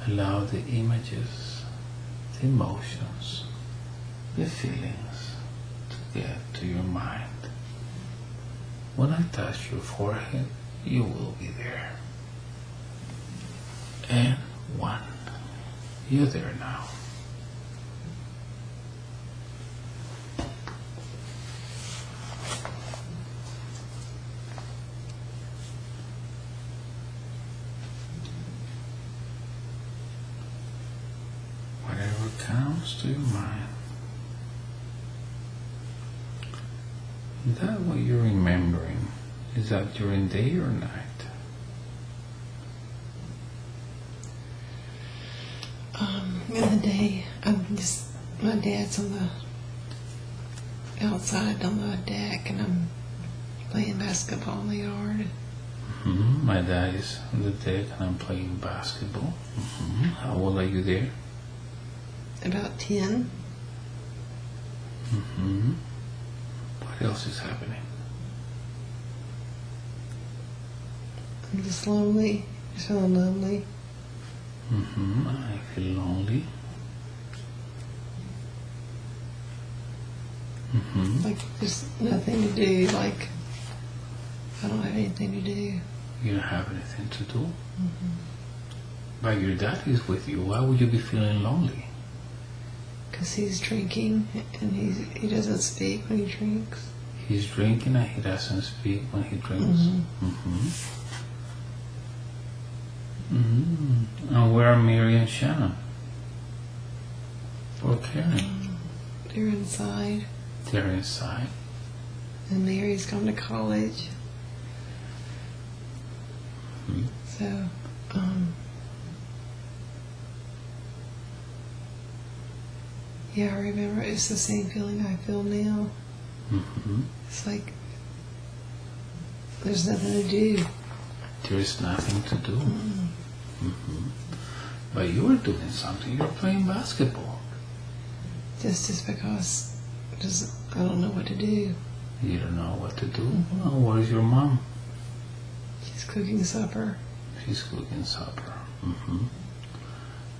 Allow the images, the emotions, the feelings to get to your mind. When I touch your forehead, you will be there. And 1. You're there now. Whatever comes to your mind, that what you're remembering, is that during day or night? In the day, my dad's on the outside on the deck, and I'm playing basketball in the yard. My dad is on the deck and I'm playing basketball. How old are you there? About 10. What else is happening? I'm just lonely. Just feeling lonely. I feel lonely. Like there's nothing to do. Like I don't have anything to do. You don't have anything to do? But your dad is with you. Why would you be feeling lonely? Because he's drinking and he doesn't speak when he drinks. He's drinking and he doesn't speak when he drinks. And where are Mary and Shannon? Or Karen? They're inside. They're inside. And Mary's gone to college. So, yeah, I remember it's the same feeling I feel now. It's like there's nothing to do. There is nothing to do. But you're doing something. You're playing basketball. Just because I don't know what to do. You don't know what to do? Oh, where's your mom? She's cooking supper. She's cooking supper.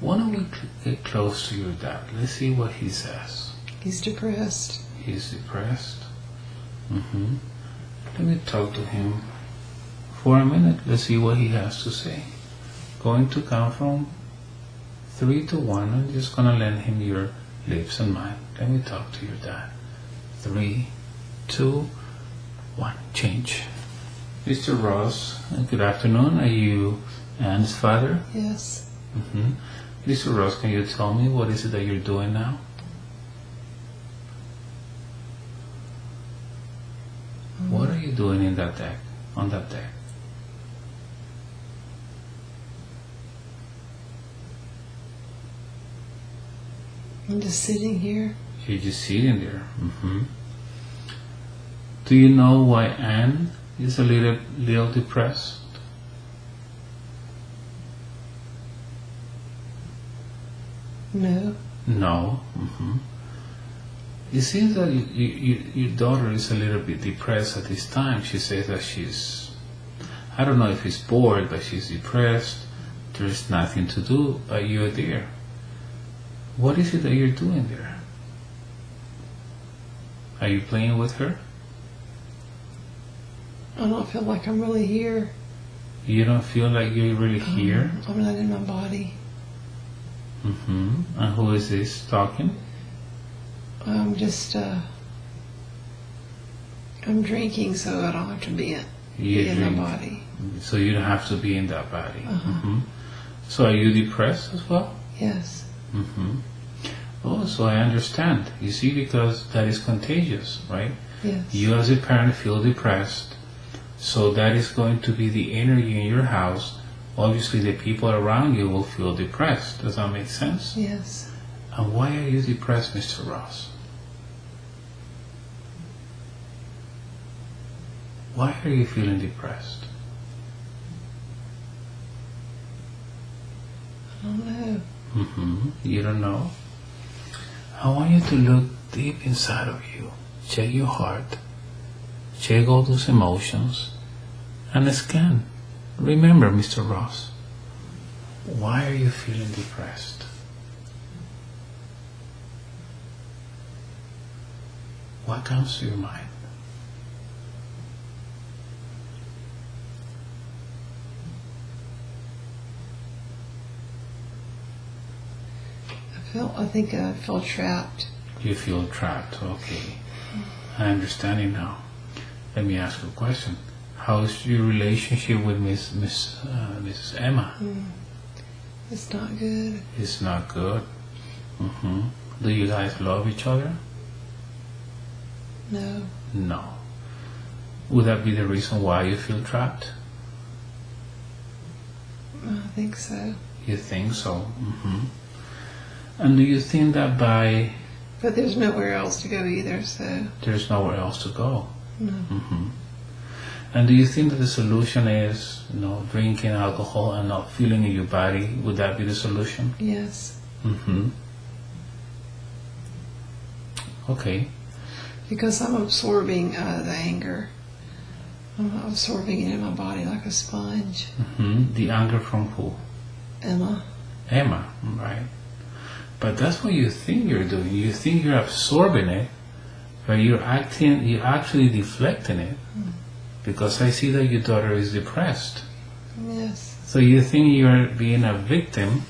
Why don't we get close to your dad? Let's see what he says. He's depressed. He's depressed. Let me talk to him for a minute. Let's see what he has to say. Going to count from 3 to 1. I'm just going to lend him your lips and mine. Let me talk to your dad. 3, 2, 1. Change. Mr. Ross, good afternoon. Are you Anne's father? Yes. Mr. Ross, can you tell me what is it that you're doing now? What are you doing in that deck, on that deck? I'm just sitting here. You're just sitting there. Do you know why Anne is a little depressed? No. No. It seems that your daughter is a little bit depressed at this time. She says that she's, I don't know if she's bored, but she's depressed. There's nothing to do, but you're there. What is it that you're doing there? Are you playing with her? I don't feel like I'm really here. You don't feel like you're really here? I'm not in my body. And who is this talking? I'm just, I'm drinking, so I don't have to be in my body. So you don't have to be in that body. So are you depressed as well? Yes. Oh, so I understand. You see, because that is contagious, right? Yes. You as a parent feel depressed, so that is going to be the energy in your house. Obviously, the people around you will feel depressed. Does that make sense? Yes. And why are you depressed, Mr. Ross? Why are you feeling depressed? I don't know. You don't know? I want you to look deep inside of you. Check your heart. Check all those emotions. And scan. Remember, Mr. Ross, Why are you feeling depressed? What comes to your mind? I think I feel trapped. You feel trapped. Okay. I understand it now. Let me ask you a question. How's your relationship with Mrs. Emma? It's not good. It's not good. Do you guys love each other? No. No. Would that be the reason why you feel trapped? I think so. You think so? And do you think that by... But there's nowhere else to go either, so... There's nowhere else to go? No. And do you think that the solution is, drinking alcohol and not feeling in your body? Would that be the solution? Yes. Okay. Because I'm absorbing the anger. I'm absorbing it in my body like a sponge. The anger from who? Emma. Emma, right. But that's what you think you're doing. You think you're absorbing it, but you're actually deflecting it. Because I see that your daughter is depressed. Yes. So you think you're being a victim,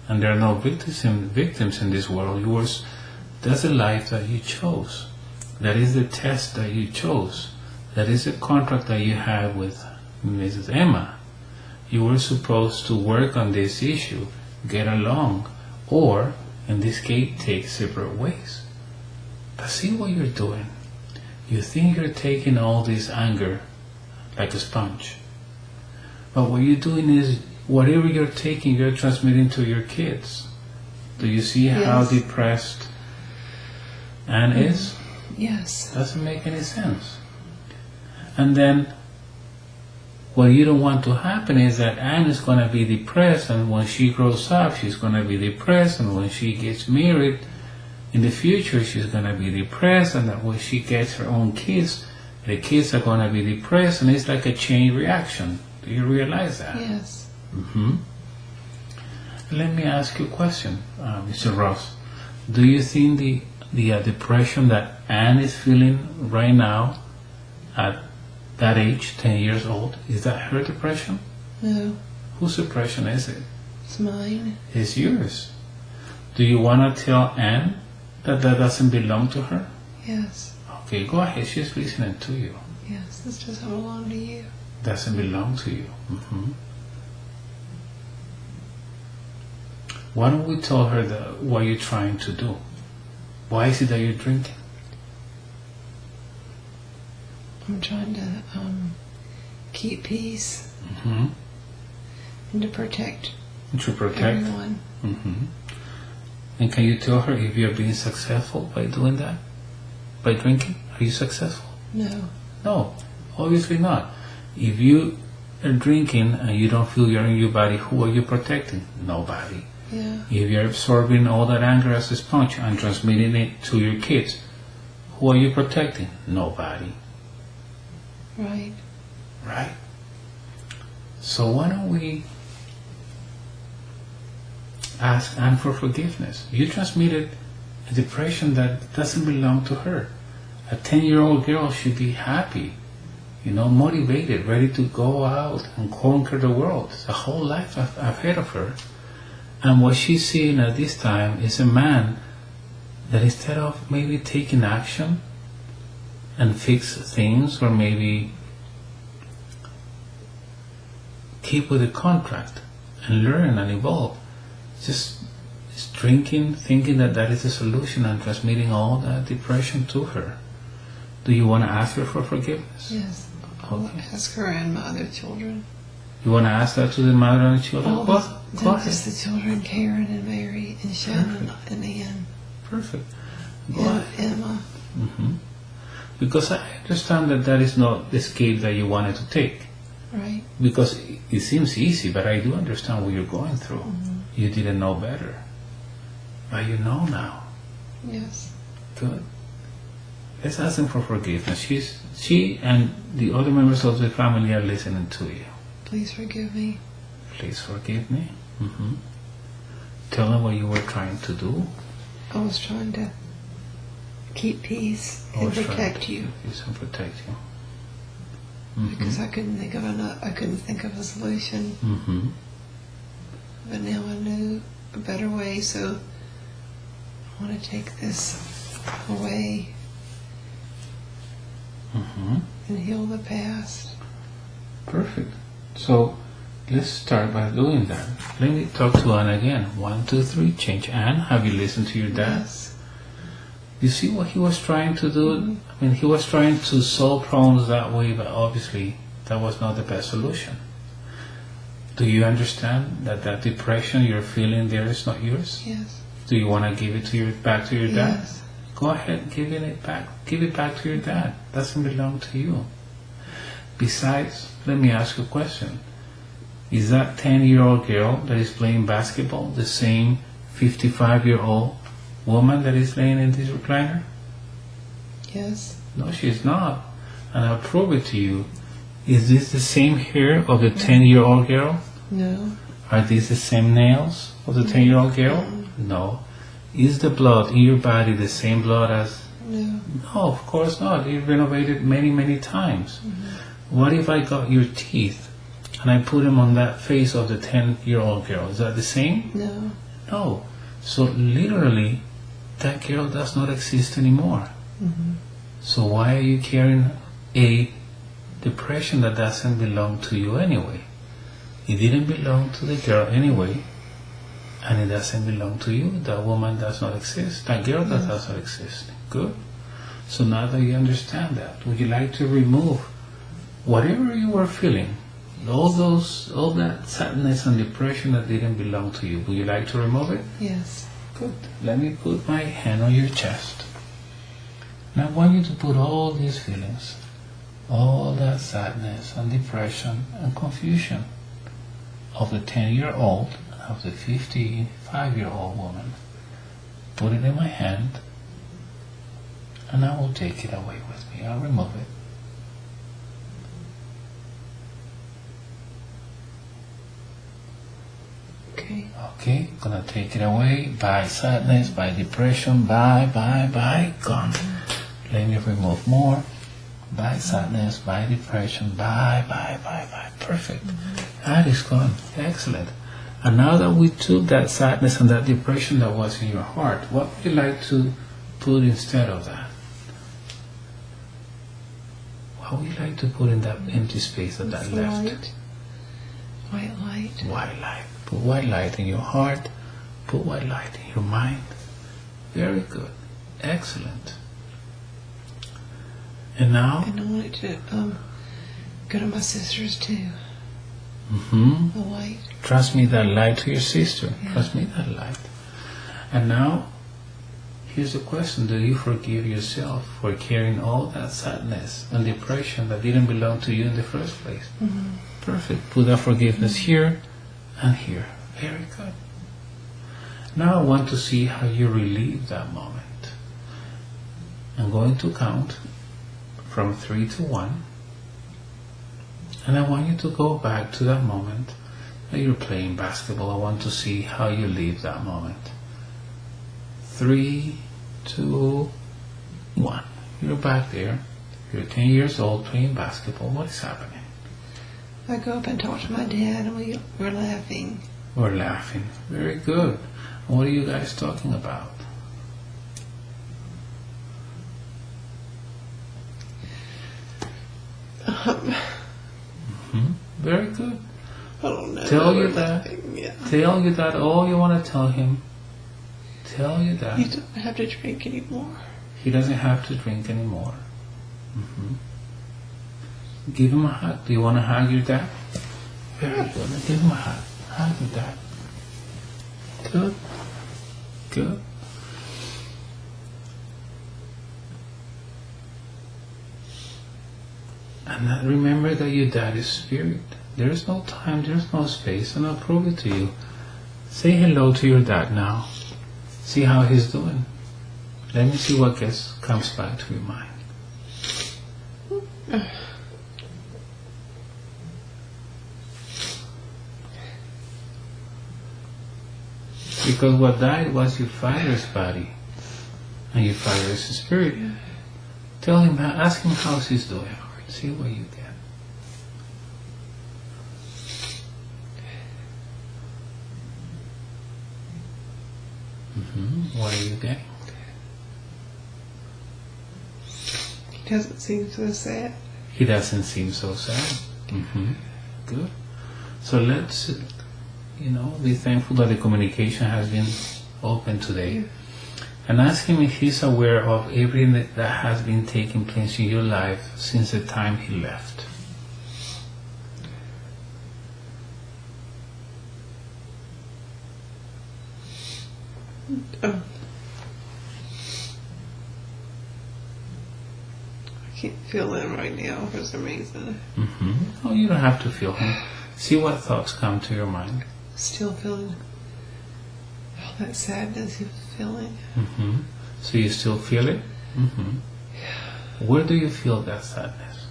and there are no victims in this world. That's the life that you chose. That is the test that you chose. That is the contract that you have with Mrs. Emma. You were supposed to work on this issue, get along, or, in this case, take separate ways. But see what you're doing. You think you're taking all this anger like a sponge. But what you're doing is, whatever you're taking, you're transmitting to your kids. Do you see how depressed Anne is? Yes. Doesn't make any sense. And then what you don't want to happen is that Anne is going to be depressed, and when she grows up she's going to be depressed, and when she gets married in the future she's going to be depressed, and that when she gets her own kids, the kids are going to be depressed, and it's like a chain reaction. Do you realize that? Yes. Let me ask you a question, Mr. Ross. Do you think the depression that Anne is feeling right now at that age, 10 years old, is that her depression? No. Whose depression is it? It's mine. It's yours. Do you want to tell Anne that doesn't belong to her? Yes. Okay, go ahead. She's listening to you. Yes, this doesn't belong to you. Doesn't belong to you. Why don't we tell her what you're trying to do? Why is it that you're drinking? I'm trying to keep peace and to protect everyone. And can you tell her if you're being successful by doing that? By drinking? Are you successful? No. No, obviously not. If you are drinking and you don't feel you're in your body, who are you protecting? Nobody. Yeah. If you're absorbing all that anger as a sponge and transmitting it to your kids, who are you protecting? Nobody. Right. Right? So why don't we ask Anne for forgiveness? You transmitted a depression that doesn't belong to her. A 10-year-old girl should be happy, motivated, ready to go out and conquer the world. It's a whole life ahead of her. And what she's seeing at this time is a man that instead of maybe taking action and fix things, or maybe keep with the contract and learn and evolve, just is drinking, thinking that is the solution, and transmitting all that depression to her. Do you want to ask her for forgiveness? Yes. I'll ask her and my other children. You want to ask that to the mother and the children? Go ahead. Just the children, Karen and Mary and Shannon and Ann. Perfect. Go and ahead. Emma. Because I understand that is not the escape that you wanted to take. Right. Because it seems easy, but I do understand what you're going through. You didn't know better. But you know now. Yes. Good. Let's ask them for forgiveness. She and the other members of the family are listening to you. Please forgive me. Please forgive me. Mm-hmm. Tell him what you were trying to do. I was trying to keep peace and protect you. Keep peace and protect you. Mm-hmm. Because I couldn't think of a solution. Mm-hmm. But now I knew a better way, so I want to take this away and heal the past. Perfect. So let's start by doing that. Let me talk to Anne again. 1, 2, 3, change. Anne, have you listened to your dad? Yes. You see what he was trying to do? I mean, he was trying to solve problems that way, but obviously that was not the best solution. Do you understand that that depression you're feeling there is not yours? Yes. Do you want to give it back to your dad? Yes. Go ahead, give it back. Give it back to your dad. Doesn't belong to you. Besides, let me ask you a question. Is that 10-year-old girl that is playing basketball the same 55-year-old woman that is laying in this recliner? Yes. No, she's not. And I'll prove it to you. Is this the same hair of the 10-year-old girl? No. Are these the same nails of the 10-year-old girl? No. Is the blood in your body the same blood as... No. No, of course not. You renovated many, many times. What if I got your teeth and I put them on that face of the 10-year-old girl? Is that the same? No. No. So literally, that girl does not exist anymore. So why are you carrying a depression that doesn't belong to you anyway? It didn't belong to the girl anyway, and it doesn't belong to you. That woman does not exist. That girl does not exist. Good. So now that you understand that, would you like to remove whatever you were feeling, all that sadness and depression that didn't belong to you? Would you like to remove it? Yes. Good. Let me put my hand on your chest. Now I want you to put all these feelings, all that sadness and depression and confusion of the 10-year-old and of the 55-year-old woman, put it in my hand, and I will take it away with me. I'll remove it. Okay. Okay, gonna take it away. Bye sadness, bye depression, bye, gone. Let me remove more. Bye sadness, bye depression, bye. Perfect. That is gone. Excellent. And now that we took that sadness and that depression that was in your heart, what would you like to put instead of that? What would you like to put in that empty space that left? Light. White light. White light. Put white light in your heart. Put white light in your mind. Very good. Excellent. And now? And I wanted to go to my sister's too. The light. Trust me, that light to your sister. Yeah. Trust me, that light. And now, here's the question. Do you forgive yourself for carrying all that sadness and depression that didn't belong to you in the first place? Perfect. Put that forgiveness here and here. Very good. Now I want to see how you relieve that moment. I'm going to count from 3 to 1. And I want you to go back to that moment that you're playing basketball. I want to see how you leave that moment. 3, 2, 1. You're back there. You're 10 years old playing basketball. What is happening? I go up and talk to my dad, and we're laughing. We're laughing. Very good. What are you guys talking about? Very good. I don't know. Tell you that. Yeah. Tell you that all you want to tell him. Tell you that. You don't have to drink anymore. He doesn't have to drink anymore. Give him a hug. Do you want to hug your dad? Very good. Give him a hug. Hug your dad. Good. Good. And remember that your dad is spirit. There is no time, there is no space, and I'll prove it to you. Say hello to your dad now. See how he's doing. Let me see what comes back to your mind. Because what died was your father's body and your father's spirit. Tell him, ask him how he's doing. See what you get. What are you getting? He doesn't seem so sad. He doesn't seem so sad. Good. So let's, be thankful that the communication has been open today. And ask him if he's aware of everything that has been taking place in your life since the time he left. Oh. I can't feel him right now for some reason. Oh, you don't have to feel him. See what thoughts come to your mind. Still feeling all that sadness he was feeling. So you still feel it? Where do you feel that sadness?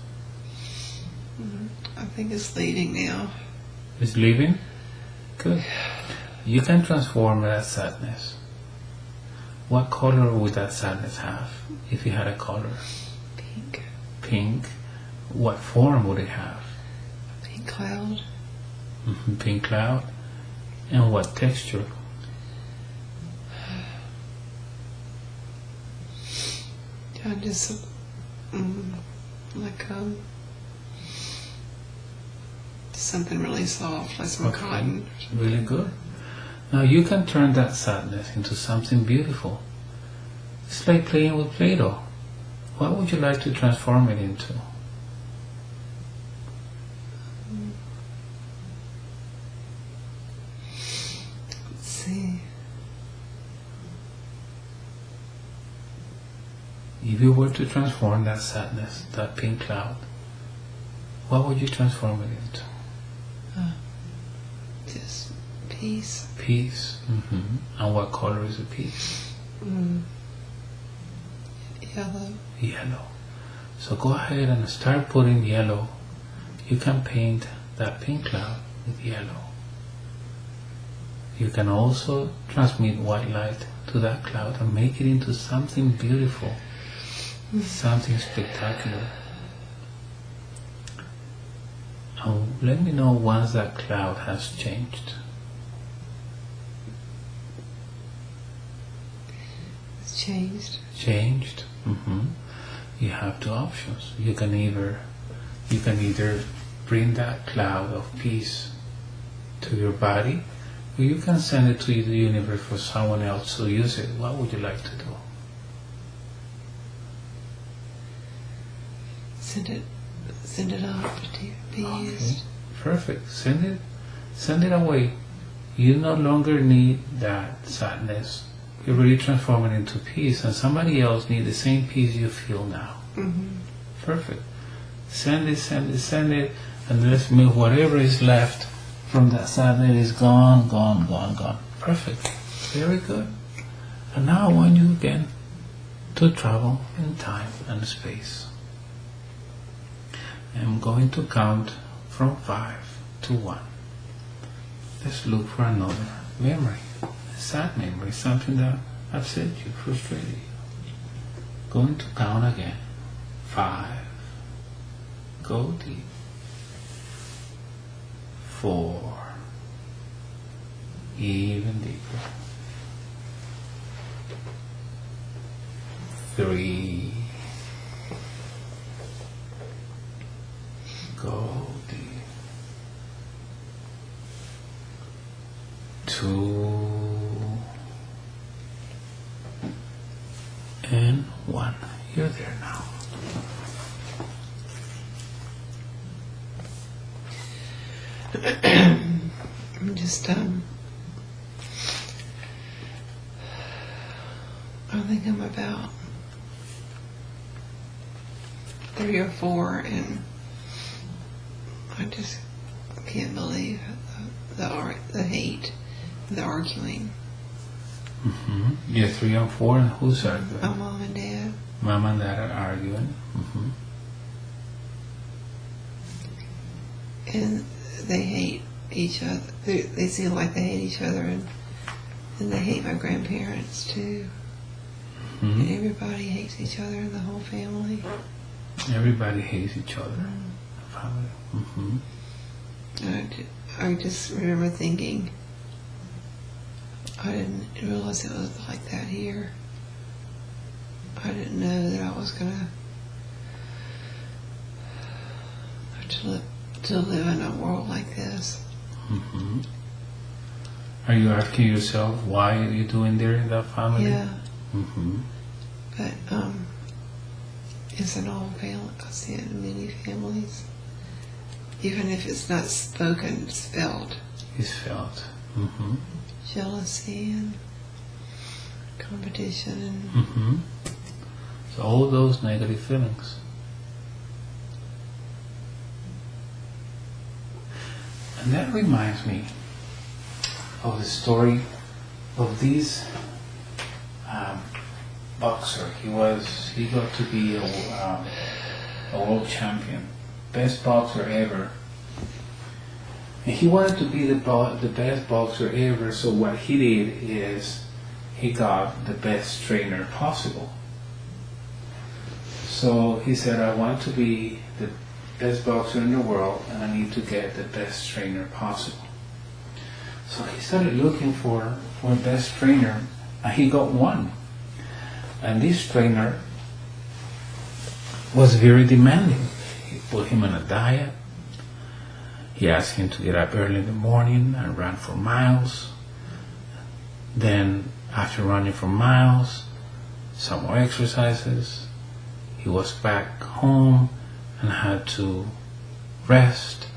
I think it's leaving now. It's leaving? Good. You can transform that sadness. What color would that sadness have if you had a color? Pink. Pink. What form would it have? Pink cloud. Pink cloud. And what texture? Yeah, just like something really soft, like some cotton. Really good. Now you can turn that sadness into something beautiful. It's like playing with Play-Doh. What would you like to transform it into? Let's see. If you were to transform that sadness, that pink cloud, what would you transform it into? Just peace. Peace. And what color is the peace? Yellow. Yellow. So go ahead and start putting yellow. You can paint that pink cloud with yellow. You can also transmit white light to that cloud and make it into something beautiful, something spectacular. And let me know once that cloud has changed. It's changed. Changed. You have two options. You can either bring that cloud of peace to your body, or you can send it to the universe for someone else to use it. What would you like to do? Send it up to be used. Perfect. Send it away. You no longer need that sadness. You're really transforming it into peace, and somebody else needs the same peace you feel now. Perfect. Send it, and let's move whatever is left from that sadness is gone. Perfect. Very good. And now I want you again to travel in time and space. I'm going to count from 5 to 1. Let's look for another memory. A sad memory, something that upset you, frustrated you. Going to count again. 5. Go deep. 4. Even deeper. 3. Go deep. 2 and 1. You're there now. I'm just I think I'm about 3 or 4, and I just can't believe the hate, the arguing. You're 3 and 4, and who's arguing? My mom and dad. Mom and dad are arguing. And they hate each other. They seem like they hate each other, and And they hate my grandparents too. Mm-hmm. And everybody hates each other in the whole family. Everybody hates each other. Family. Mm-hmm. I just remember thinking, I didn't realize it was like that here. I didn't know that I was gonna have to live in a world like this. Mm-hmm. Are you asking yourself why are you doing there in that family? Yeah. Mm-hmm. But it's an old family. I see it in many families. Even if it's not spoken, it's felt. It's felt. Mm-hmm. Jealousy and competition and Mm-hmm. So all those negative feelings. And that reminds me of the story of this boxer. He got to be a world champion, best boxer ever. And he wanted to be the best boxer ever. So what he did is he got the best trainer possible. So he said, I want to be the best boxer in the world, and I need to get the best trainer possible. So he started looking for a best trainer, and he got one. And this trainer was very demanding. He put him on a diet. He asked him to get up early in the morning and run for miles. Then, after running for miles, some more exercises. He was back home and had to rest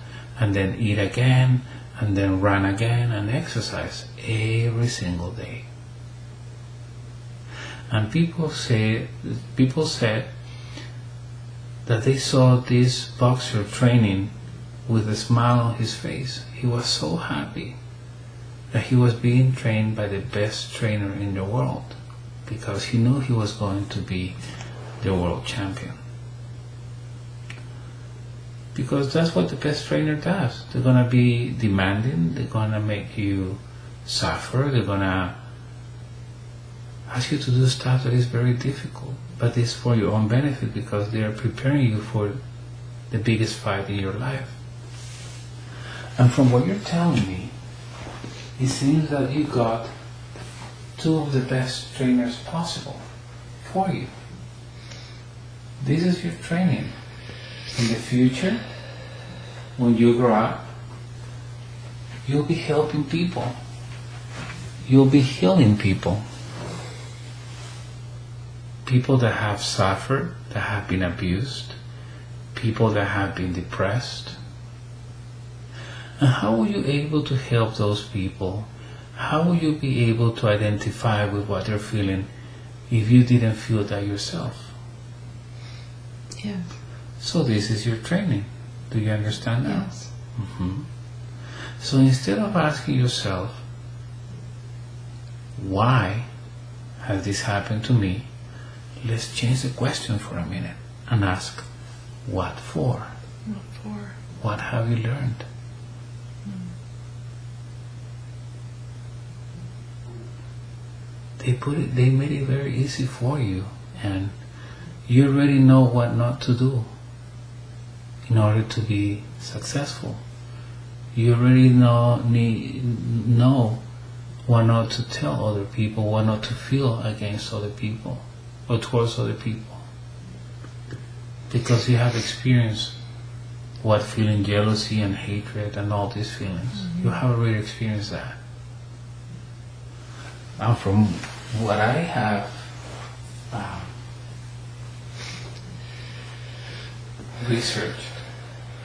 and then eat again and then run again and exercise every single day. And people said that they saw this boxer training with a smile on his face. He was so happy that he was being trained by the best trainer in the world, because he knew he was going to be the world champion. Because that's what the best trainer does. They're going to be demanding, they're going to make you suffer, they're going to ask you to do stuff that is very difficult, but it's for your own benefit, because they are preparing you for the biggest fight in your life. And from what you're telling me, it seems that you got two of the best trainers possible for you. This is your training. In the future, when you grow up, you'll be helping people. You'll be healing people. People that have suffered, that have been abused, people that have been depressed. And how will you be able to help those people? How will you be able to identify with what they're feeling if you didn't feel that yourself? yeah. So this is your training. Do you understand now? Yes. Mm-hmm. So instead of asking yourself, why has this happened to me? Let's change the question for a minute and ask, what for? What for? What have you learned? They made it very easy for you, and you already know what not to do in order to be successful. You already know what not to tell other people, what not to feel against other people or towards other people, because you have experienced what feeling jealousy and hatred and all these feelings. Mm-hmm. You have already experienced that. And from what I have researched,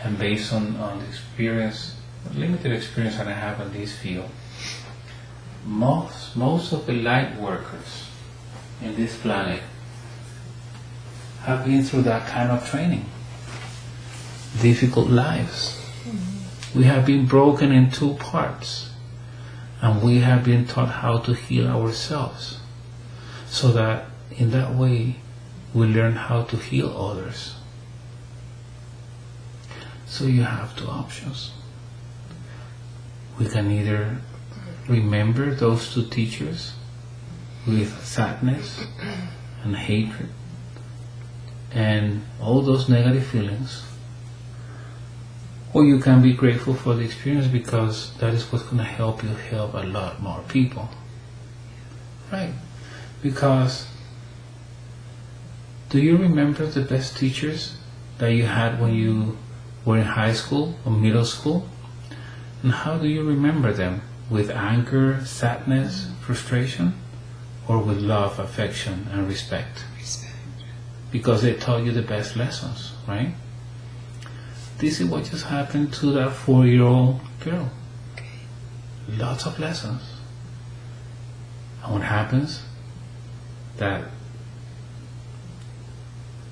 and based on the experience, limited experience that I have in this field, most of the light workers in this planet have been through that kind of training. Difficult lives. Mm-hmm. We have been broken in two parts, and we have been taught how to heal ourselves, so that in that way we learn how to heal others. So you have two options. We can either remember those two teachers with sadness and hatred and all those negative feelings, or you can be grateful for the experience because that is what's going to help you help a lot more people. Right? Because do you remember the best teachers that you had when you were in high school or middle school? And how do you remember them? With anger, sadness, frustration, or with love, affection, and respect? Because they taught you the best lessons, right? This is what just happened to that 4-year-old girl. Lots of lessons. And what happens? That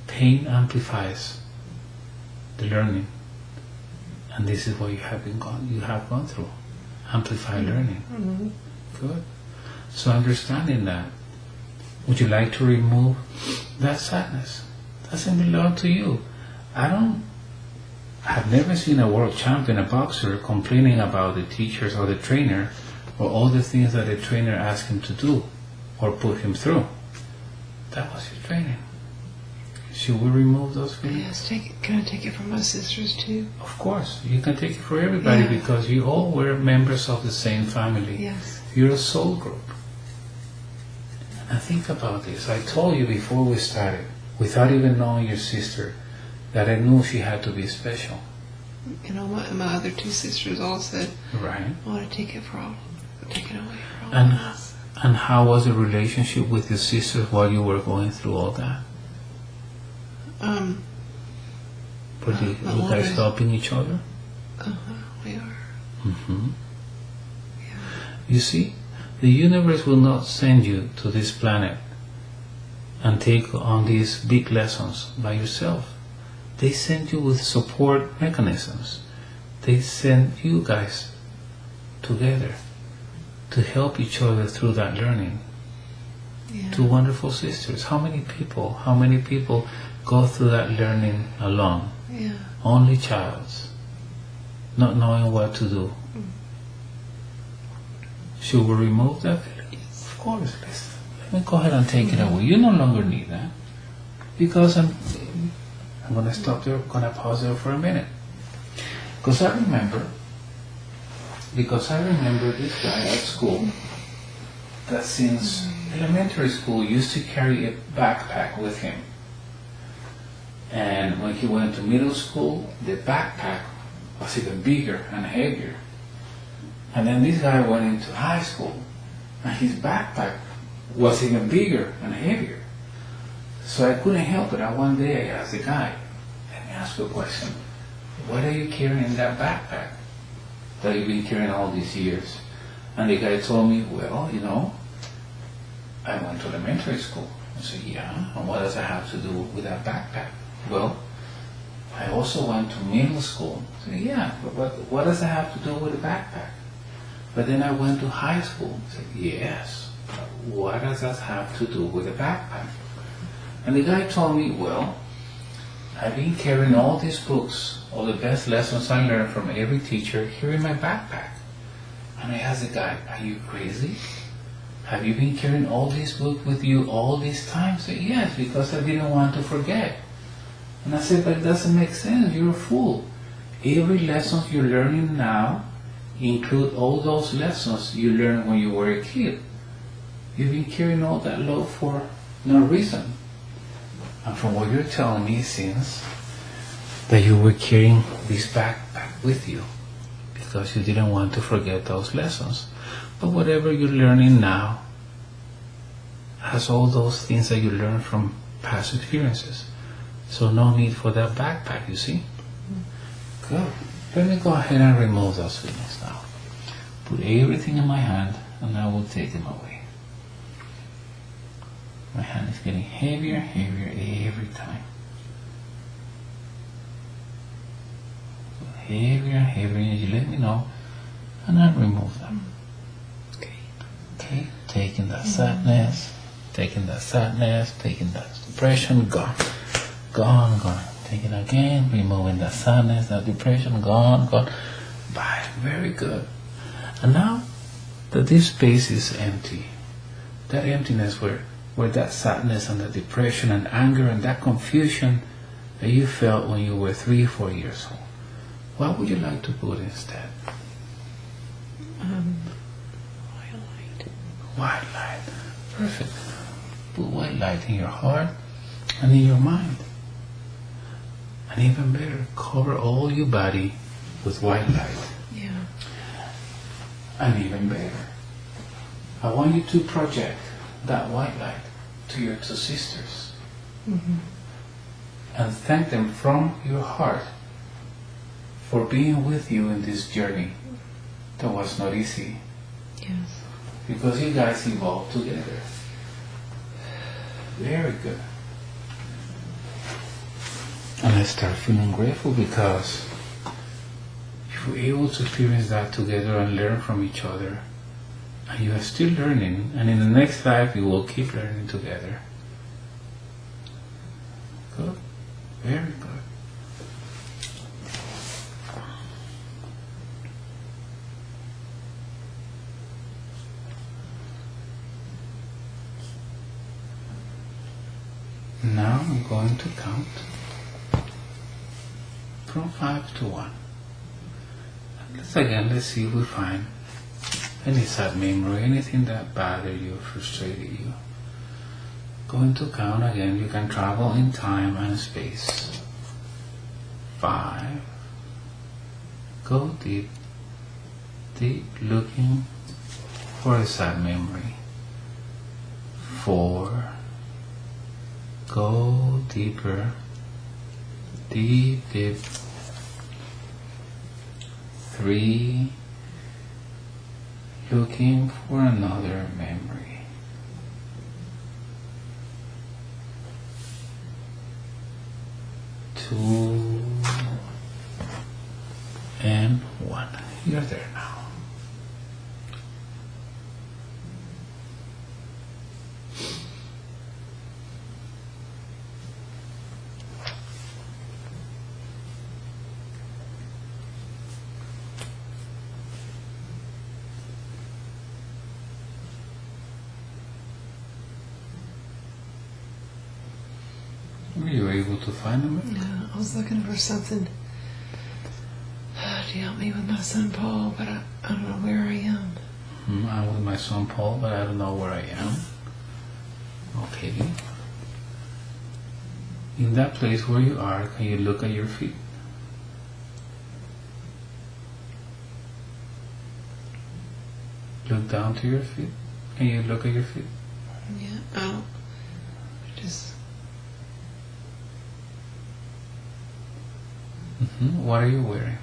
pain amplifies the learning. And this is what you have gone through. Amplified learning. Mm-hmm. Good. So understanding that, would you like to remove that sadness? Doesn't belong to you. I've never seen a world champion, a boxer, complaining about the teachers or the trainer or all the things that the trainer asked him to do or put him through. That was your training. Should we remove those feelings? Yes, can I take it from my sisters too? Of course. You can take it for everybody because you all were members of the same family. Yes. You're a soul group. And think about this. I told you before we started, without even knowing your sister, that I knew she had to be special. You know, my other two sisters all said, right. I want to take it away for all of us. And how was the relationship with your sisters while you were going through all that? Were you guys helping each other? We are. Mm-hmm. Yeah. You see, the universe will not send you to this planet and take on these big lessons by yourself. They send you with support mechanisms. They send you guys together to help each other through that learning. Yeah. Two wonderful sisters. How many people go through that learning alone? Yeah. Only childs, not knowing what to do. Should we remove that? Yes. Of course. Let me go ahead and take it away. You no longer need that. Because I'm going to stop there, I'm going to pause there for a minute. Because I remember this guy at school that since elementary school used to carry a backpack with him. And when he went to middle school, the backpack was even bigger and heavier. And then this guy went into high school, and his backpack was even bigger and heavier. So I couldn't help it. One day I asked the guy, let me ask you a question. What are you carrying in that backpack that you've been carrying all these years? And the guy told me, well, I went to elementary school. I said, yeah, and what does that have to do with that backpack? Well, I also went to middle school. I said, yeah, but what does that have to do with the backpack? But then I went to high school. I said, yes, but what does that have to do with the backpack? And the guy told me, well, I've been carrying all these books, all the best lessons I learned from every teacher here in my backpack. And I asked the guy, are you crazy? Have you been carrying all these books with you all this time? He said, yes, because I didn't want to forget. And I said, but it doesn't make sense. You're a fool. Every lesson you're learning now include all those lessons you learned when you were a kid. You've been carrying all that load for no reason. And from what you're telling me, it seems that you were carrying this backpack with you because you didn't want to forget those lessons. But whatever you're learning now has all those things that you learned from past experiences. So no need for that backpack, you see? Good. Let me go ahead and remove those feelings now. Put everything in my hand and I will take them away. My hand is getting heavier, heavier every time. Heavier, heavier, and you let me know and I'll remove them. Okay, taking that sadness, taking that depression, gone. Take it again, removing that sadness, that depression, gone. Bye, very good. And now, that this space is empty. That emptiness where that sadness and that depression and anger and that confusion that you felt when you were 3, 4 years old. What would you like to put instead? White light. White light. Perfect. Put white light in your heart and in your mind. And even better, cover all your body with white light. Yeah. And even better, I want you to project that white light to your 2 sisters. Mm-hmm. And thank them from your heart for being with you in this journey that was not easy. Yes. Because you guys evolved together. Very good. And I start feeling grateful because you were able to experience that together and learn from each other. And you are still learning, and in the next life you will keep learning together. Good. Very good. Now I'm going to count from 5 to 1. Let's see if we find any sad memory, anything that bothered you, frustrated you. Going to count again. You can travel in time and space. 5. Go deep, deep looking for a sad memory. 4. Go deeper, deep, deep. 3. Looking for another memory. 2 and 1. You're there now. Were you able to find them? No, I was looking for something to help me with my son Paul, but I don't know where I am. I'm with my son Paul, but I don't know where I am. Okay. In that place where you are, can you look at your feet? Look down to your feet. Can you look at your feet? Yeah, I don't. Just. What are you wearing?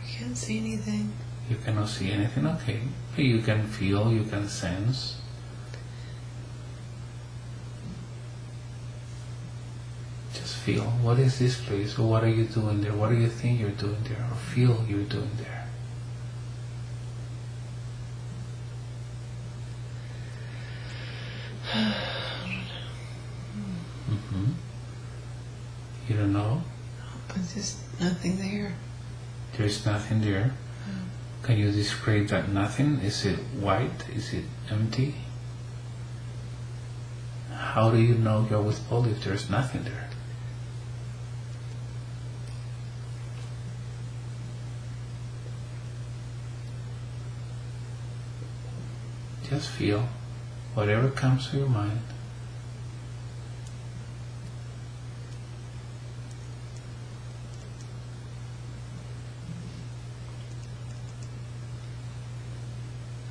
I can't see anything. You cannot see anything, okay. But you can feel, you can sense. Just feel, what is this place? Or what are you doing there? What do you think you're doing there? Or feel you're doing there? You don't know? It's just nothing there. There's nothing there. Can you describe that nothing? Is it white? Is it empty? How do you know you're with Paul if there's nothing there? Just feel whatever comes to your mind.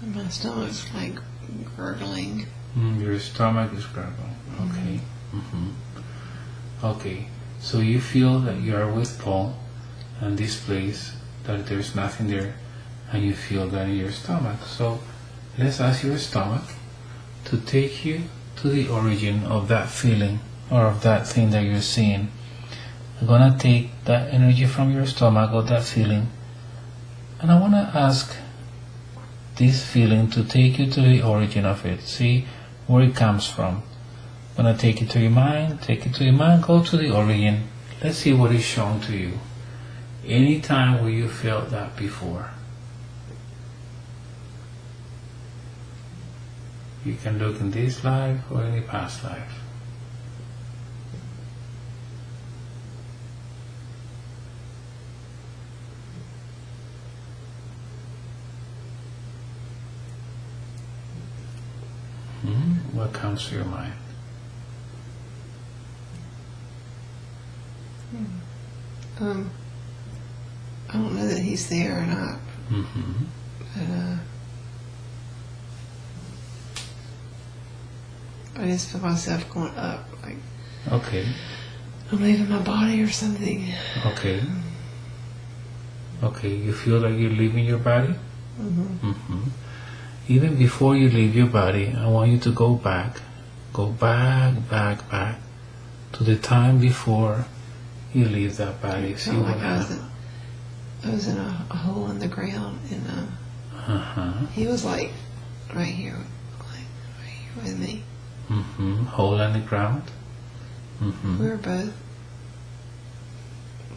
My stomach's like gurgling. Your stomach is gurgling. Okay. Okay. So you feel that you are with Paul and this place, that there's nothing there, and you feel that in your stomach. So let's ask your stomach to take you to the origin of that feeling or of that thing that you're seeing. I'm gonna take that energy from your stomach or that feeling, and I wanna ask this feeling to take you to the origin of it. See where it comes from. I'm gonna take it to your mind, go to the origin. Let's see what is shown to you. Any time where you felt that before. You can look in this life or any past life. What comes to your mind? I don't know that he's there or not, but I just feel myself going up, like Okay. I'm leaving my body or something. Okay. Okay. You feel like you're leaving your body? Even before you leave your body, I want you to go back, back to the time before you leave that body. See Felt what like happened. I was in a hole in the ground, and he was like right here with me. Hole in the ground. We were both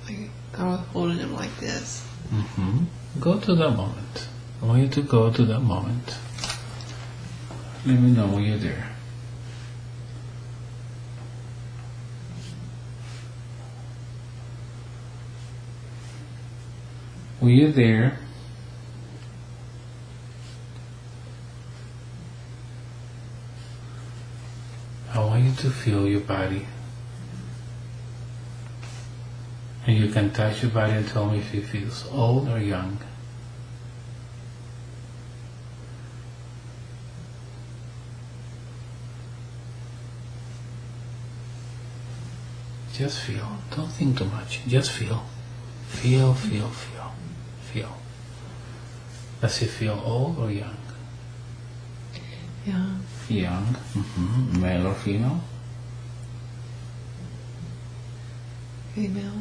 like, I was holding him like this. Go to that moment. I want you to go to that moment. Let me know when you're there. When you're there, I want you to feel your body. And you can touch your body and tell me if it feels old or young. Just feel. Don't think too much. Just feel. Feel. Does it feel old or young? Yeah. Young. Male or female? Female.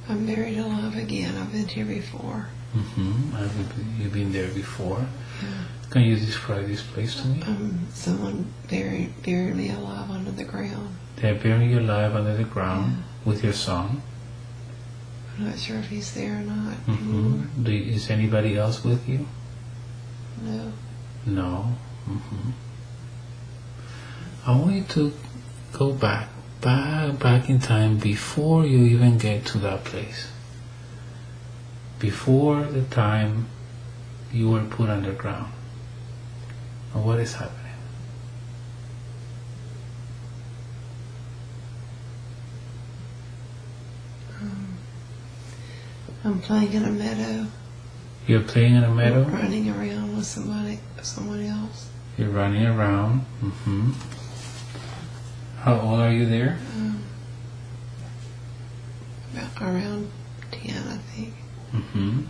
I'm buried alive again. I've been here before. You've been there before. Yeah. Can you describe this place to me? Someone buried me alive under the ground. They're burying you alive under the ground with your son. I'm not sure if he's there or not anymore. Is anybody else with you? No. No. I want you to go back in time before you even get to that place. Before the time you were put underground. And what is happening? I'm playing in a meadow. You're playing in a meadow? Running around with someone else. You're running around. How old are you there? About around 10, I think.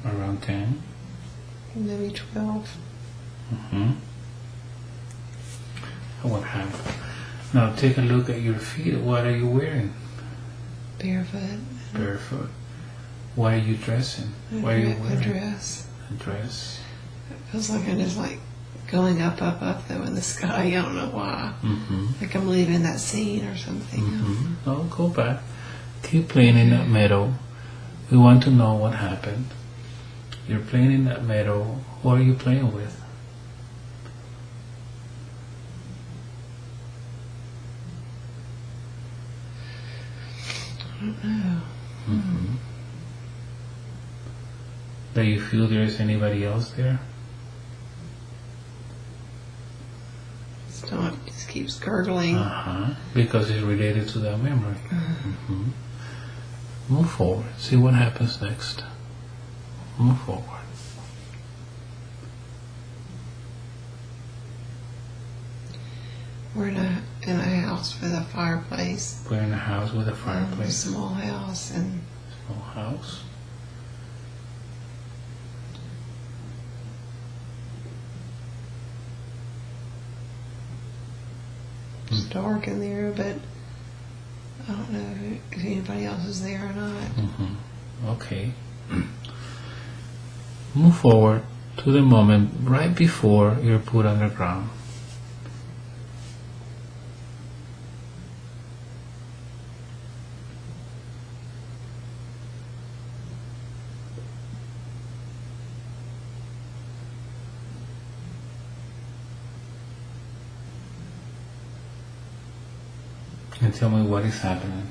Around 10. Maybe 12. What happened? Now take a look at your feet. What are you wearing? Barefoot. Barefoot. Why are you dressing? Why are you A wearing dress. a dress? It feels like I'm just like going up though in the sky. I don't know why. Like I'm leaving that scene or something. No, go back. Keep playing in that meadow. We want to know what happened. You're playing in that meadow. What are you playing with? I don't know. Do you feel there is anybody else there? Stomach just keeps gurgling. Because it's related to that memory. Move forward. See what happens next. Move forward. We're in a house with a fireplace. We're in a house with a A fireplace. small house, and Small house. it's dark in there, but I don't know if anybody else is there or not. Okay. Move forward to the moment right before you're put underground. And tell me what is happening.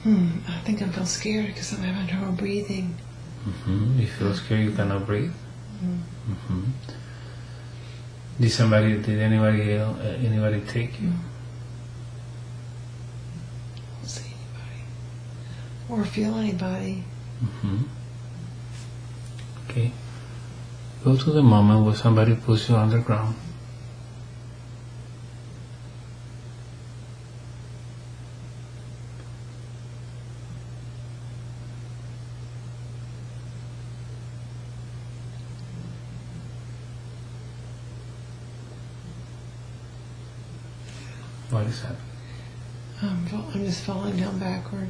I think I feel scared because I'm having trouble breathing. You feel scared, you cannot breathe? Did anybody take you? I don't see anybody. Or feel anybody. Okay. Go to the moment where somebody puts you on the ground. What is happening? I'm just falling down backward.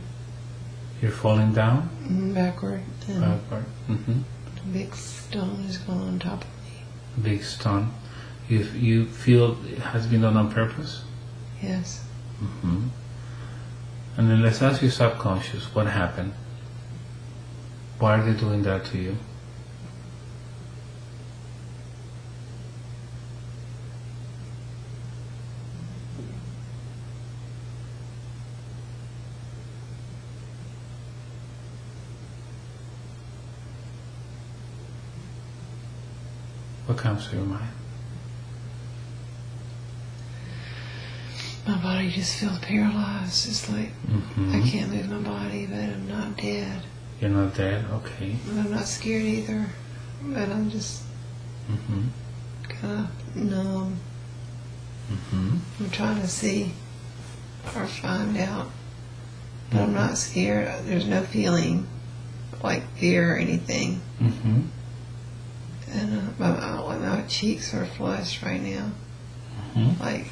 You're falling down? Backward. And Backward. a big stone is going on top of me. Big stone. You feel it has been done on purpose? Yes. And then let's ask your subconscious, what happened? Why are they doing that to you? What comes to your mind? My body just feels paralyzed. It's like I can't move my body, but I'm not dead. You're not dead? Okay. But I'm not scared either. But I'm just kind of numb. I'm trying to see or find out. But I'm not scared. There's no feeling like fear or anything. And my cheeks are flushed right now. Like,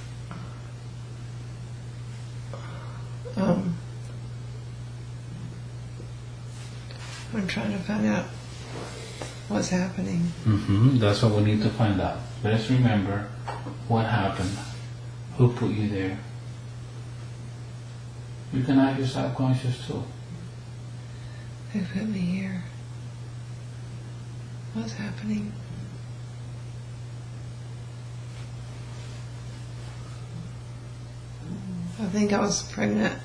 I'm trying to find out what's happening. That's what we need to find out. Let's remember what happened. Who put you there? You can ask your subconscious too. Who put me here? What's happening? I think I was pregnant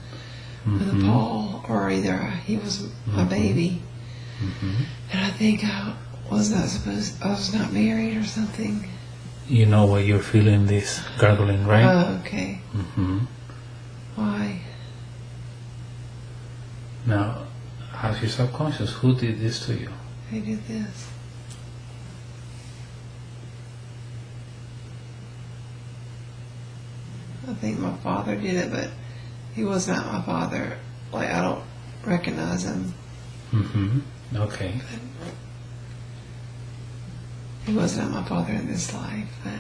with a Paul, or either he was my baby. And I think I was not married or something. You know why you're feeling this gargling, right? Oh, okay. Why? Now, ask your subconscious, who did this to you? Who did this? I think my father did it, but he was not my father. Like, I don't recognize him. Okay. But he was not my father in this life. But,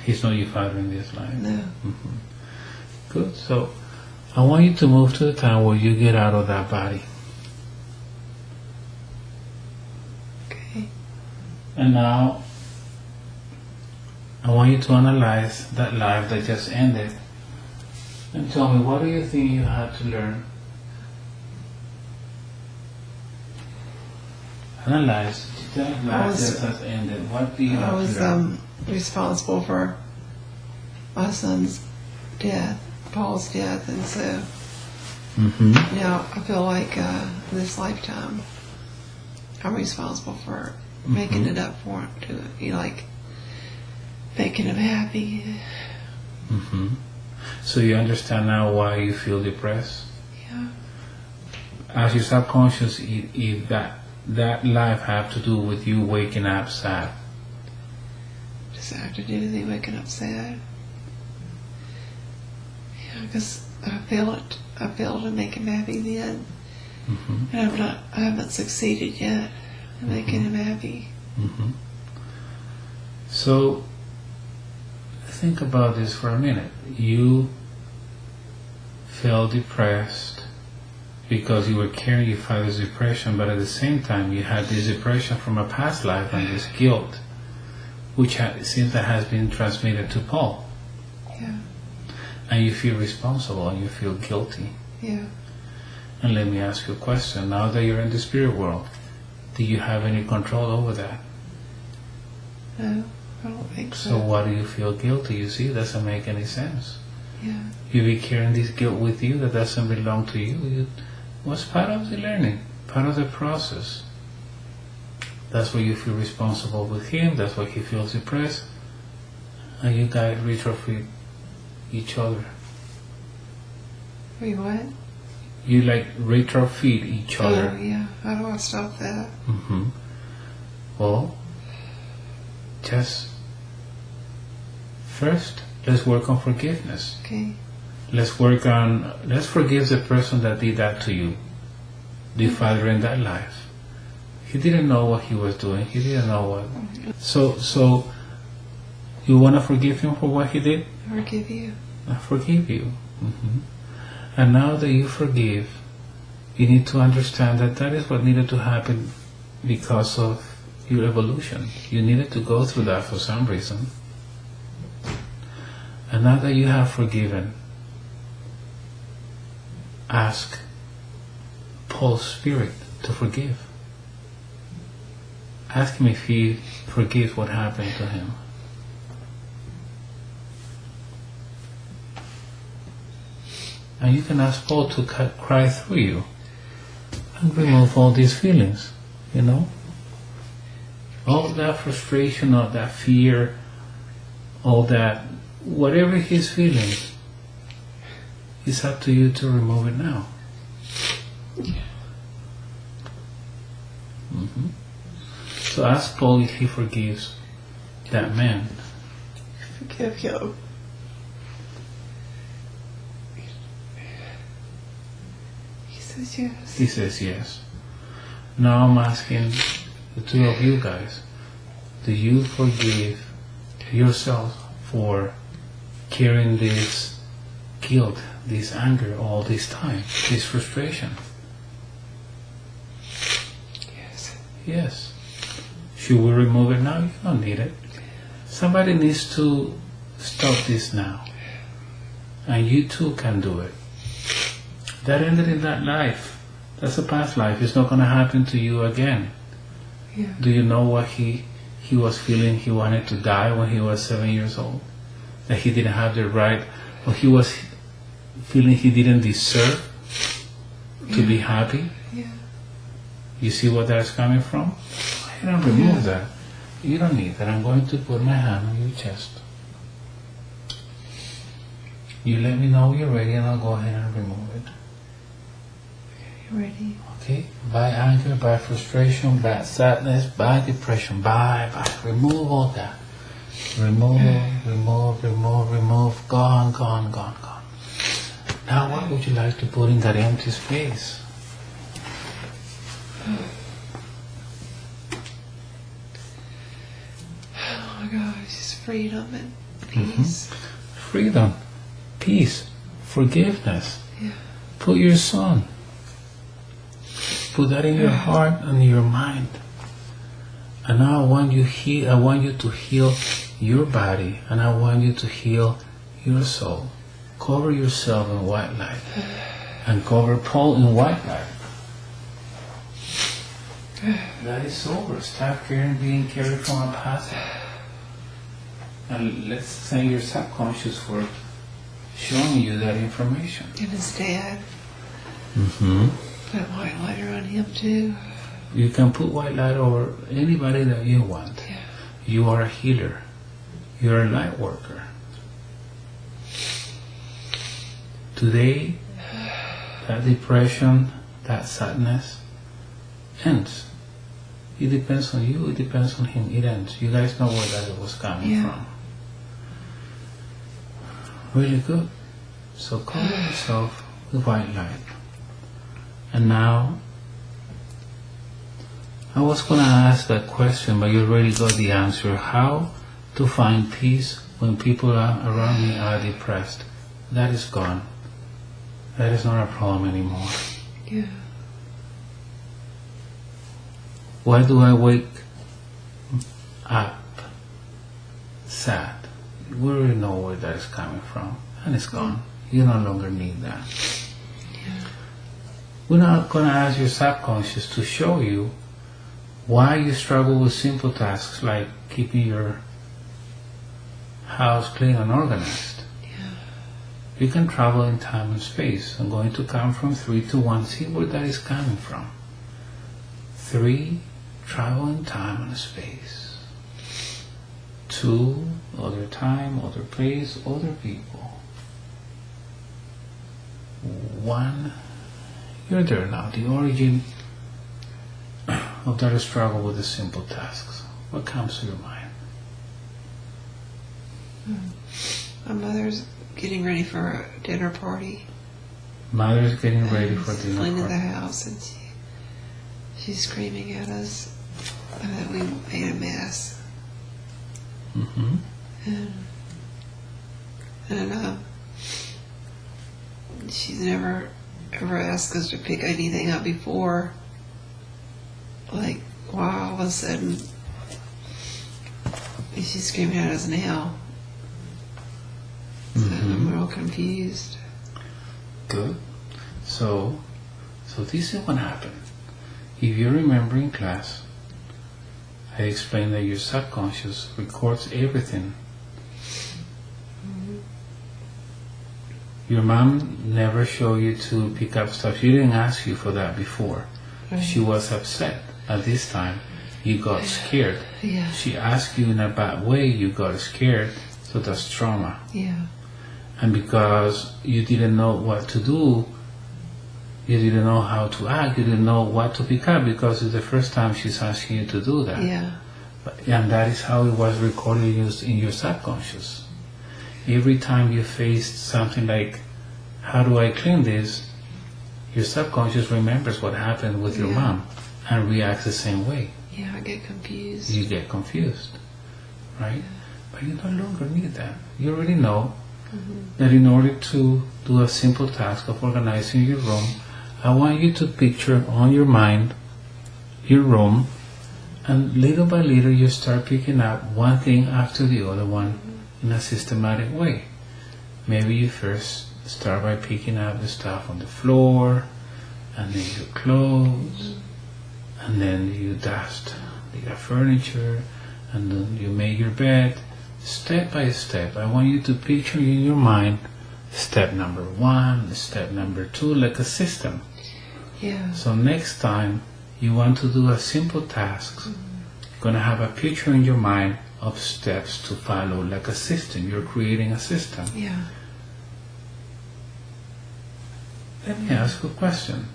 He's not your father in this life? no. Good. So, I want you to move to the time where you get out of that body. Okay. And now, I want you to analyze that life that just ended and tell me, what do you think you had to learn? Analyze that life that has ended. What do you have to learn? I was responsible for my son's death, Paul's death, and so now I feel like this lifetime I'm responsible for making it up for him, making him happy. So you understand now why you feel depressed? Yeah. As your subconscious, if that life have to do with you waking up sad. Does it have to do with me waking up sad? Yeah, because I failed to make him happy then. And I haven't succeeded yet in making him happy. So think about this for a minute. You felt depressed because you were carrying your father's depression, but at the same time you had this depression from a past life and this guilt, which seems that has been transmitted to Paul. Yeah. And you feel responsible and you feel guilty. Yeah. And let me ask you a question. Now that you're in the spirit world, do you have any control over that? No, I don't think so. So why do you feel guilty? You see, it doesn't make any sense. Yeah. You be carrying this guilt with you that doesn't belong to you. It was part of the learning, part of the process. That's why you feel responsible with him. That's why he feels depressed. And you guys retrofit each other. Wait, what? You like retrofeed each other. Oh, yeah. How do I stop that? Well, just first, let's work on forgiveness. Okay. Let's forgive the person that did that to you, the father in that life. He didn't know what he was doing. He didn't know what. So you want to forgive him for what he did? I forgive you. I forgive you. And now that you forgive, you need to understand that that is what needed to happen because of your evolution. You needed to go through that for some reason. And now that you have forgiven, ask Paul's spirit to forgive. Ask him if he forgives what happened to him. And you can ask Paul to cry through you and remove all these feelings, you know? All that frustration, all that fear, all that, whatever he's feeling, it's up to you to remove it now. So ask Paul if he forgives that man. Forgive him. He says yes. He says yes. Now I'm asking the two of you guys, do you forgive yourself for carrying this guilt, this anger all this time, this frustration? Yes. Yes. Should we remove it now? You don't need it. Somebody needs to stop this now. And you too can do it. That ended in that life. That's a past life. It's not going to happen to you again. Yeah. Do you know what he was feeling? He wanted to die when he was 7 years old. That he didn't have the right, or he was feeling he didn't deserve to be happy. Yeah. You see where that's coming from? Go ahead and remove that. You don't need that. I'm going to put my hand on your chest. You let me know when you're ready and I'll go ahead and remove it. You ready? Okay? By anger, by frustration, by sadness, by depression, by. Remove all that. Remove. Gone. Now what would you like to put in that empty space? Oh my God, it's just freedom and peace. Freedom, peace, forgiveness. Yeah. Put your son. Put that in your heart and your mind. And now I want you to heal your body, and I want you to heal your soul. Cover yourself in white light, and cover Paul in white light. That is over. Stop being carried from a past. And let's thank your subconscious for showing you that information. And his dad. Put white lighter on him too. You can put white light over anybody that you want. Yeah. You are a healer. You're a light worker. Today, that depression, that sadness ends. It depends on you, it depends on him, it ends. You guys know where that was coming from. Really good. So cover yourself with white light. And now, I was going to ask that question, but you already got the answer. How to find peace when people around me are depressed? That is gone. That is not a problem anymore. Yeah. Why do I wake up sad? We already know where that is coming from, and it's gone. You no longer need that. Yeah. We're not going to ask your subconscious to show you why you struggle with simple tasks like keeping your house clean and organized. Yeah. You can travel in time and space. I'm going to count from 3 to 1. See where that is coming from. 3, travel in time and space. 2, other time, other place, other people. 1, you're there now. The origin of that struggle with the simple tasks. What comes to your mind? My mother's getting ready for a dinner party. Mother's getting ready for dinner Cleaning party. the house, and she's screaming at us that we made a mess. Mm-hmm. And she's never ever asked us to pick anything up before. Like, wow, all of a sudden, she's screaming at us now. So we're all confused. Good. So this is what happened. If you remember in class, I explained that your subconscious records everything. Your mom never showed you to pick up stuff. She didn't ask you for that before. Right. She was upset. At this time, you got scared. Yeah. She asked you in a bad way, you got scared, so that's trauma. Yeah. And because you didn't know what to do, you didn't know how to act, you didn't know what to pick up because it's the first time she's asking you to do that. Yeah. And that is how it was recorded in your subconscious. Every time you faced something like, how do I clean this? Your subconscious remembers what happened with your mom and reacts the same way. Yeah, I get confused. You get confused, right? But you no longer need that. You already know that in order to do a simple task of organizing your room, I want you to picture on your mind your room, and little by little you start picking up one thing after the other one in a systematic way. Maybe you first start by picking up the stuff on the floor, and then your clothes, and then you dust the furniture, and then you make your bed. Step by step, I want you to picture in your mind step number 1, step number 2, like a system. Yeah. So next time you want to do a simple task, you're going to have a picture in your mind of steps to follow, like a system. You're creating a system. Yeah. Let me ask you a question.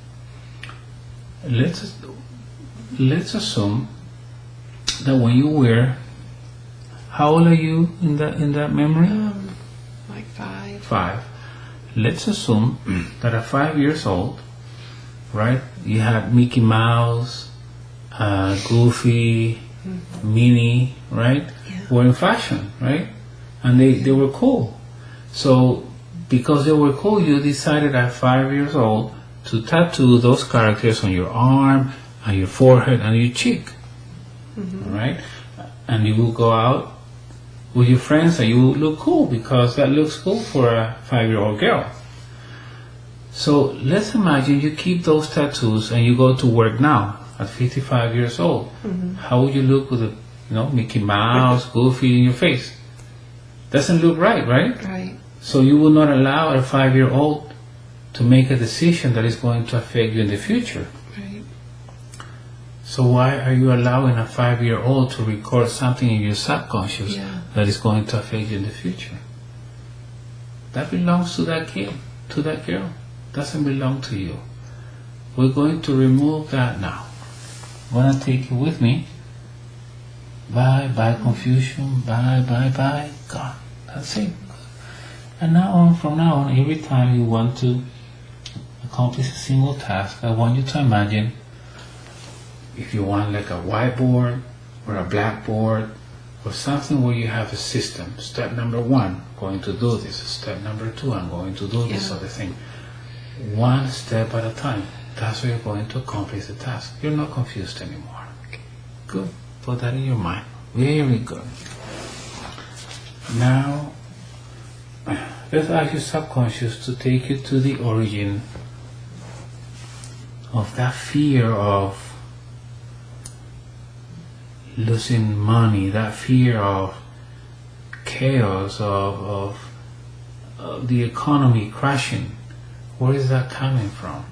Let's assume that when you were, how old are you in that memory? Like 5. 5. Let's assume that at 5 years old, right, you had Mickey Mouse, Goofy, Minnie, right, were in fashion, right, and they were cool. So because they were cool, you decided at 5 years old to tattoo those characters on your arm, on your forehead, and your cheek, right? And you will go out with your friends and you will look cool because that looks cool for a 5-year-old girl. So let's imagine you keep those tattoos and you go to work now at 55 years old. How would you look with a Mickey Mouse, Goofy in your face? Doesn't look right, right? Right. So you will not allow a 5-year-old to make a decision that is going to affect you in the future. Right. So why are you allowing a 5-year-old to record something in your subconscious that is going to affect you in the future? That belongs to that kid, to that girl. Doesn't belong to you. We're going to remove that now. I'm going to take you with me. Bye, bye confusion, bye, bye, bye, gone. That's it. And from now on, every time you want to accomplish a single task, I want you to imagine, if you want like a whiteboard or a blackboard or something where you have a system. Step number 1, going to do this. Step number 2, I'm going to do this other thing. one step at a time. That's how you're going to accomplish the task. You're not confused anymore. Good. Put that in your mind. Very good. Now, let's ask your subconscious to take you to the origin of that fear of losing money, that fear of chaos, of the economy crashing. Where is that coming from?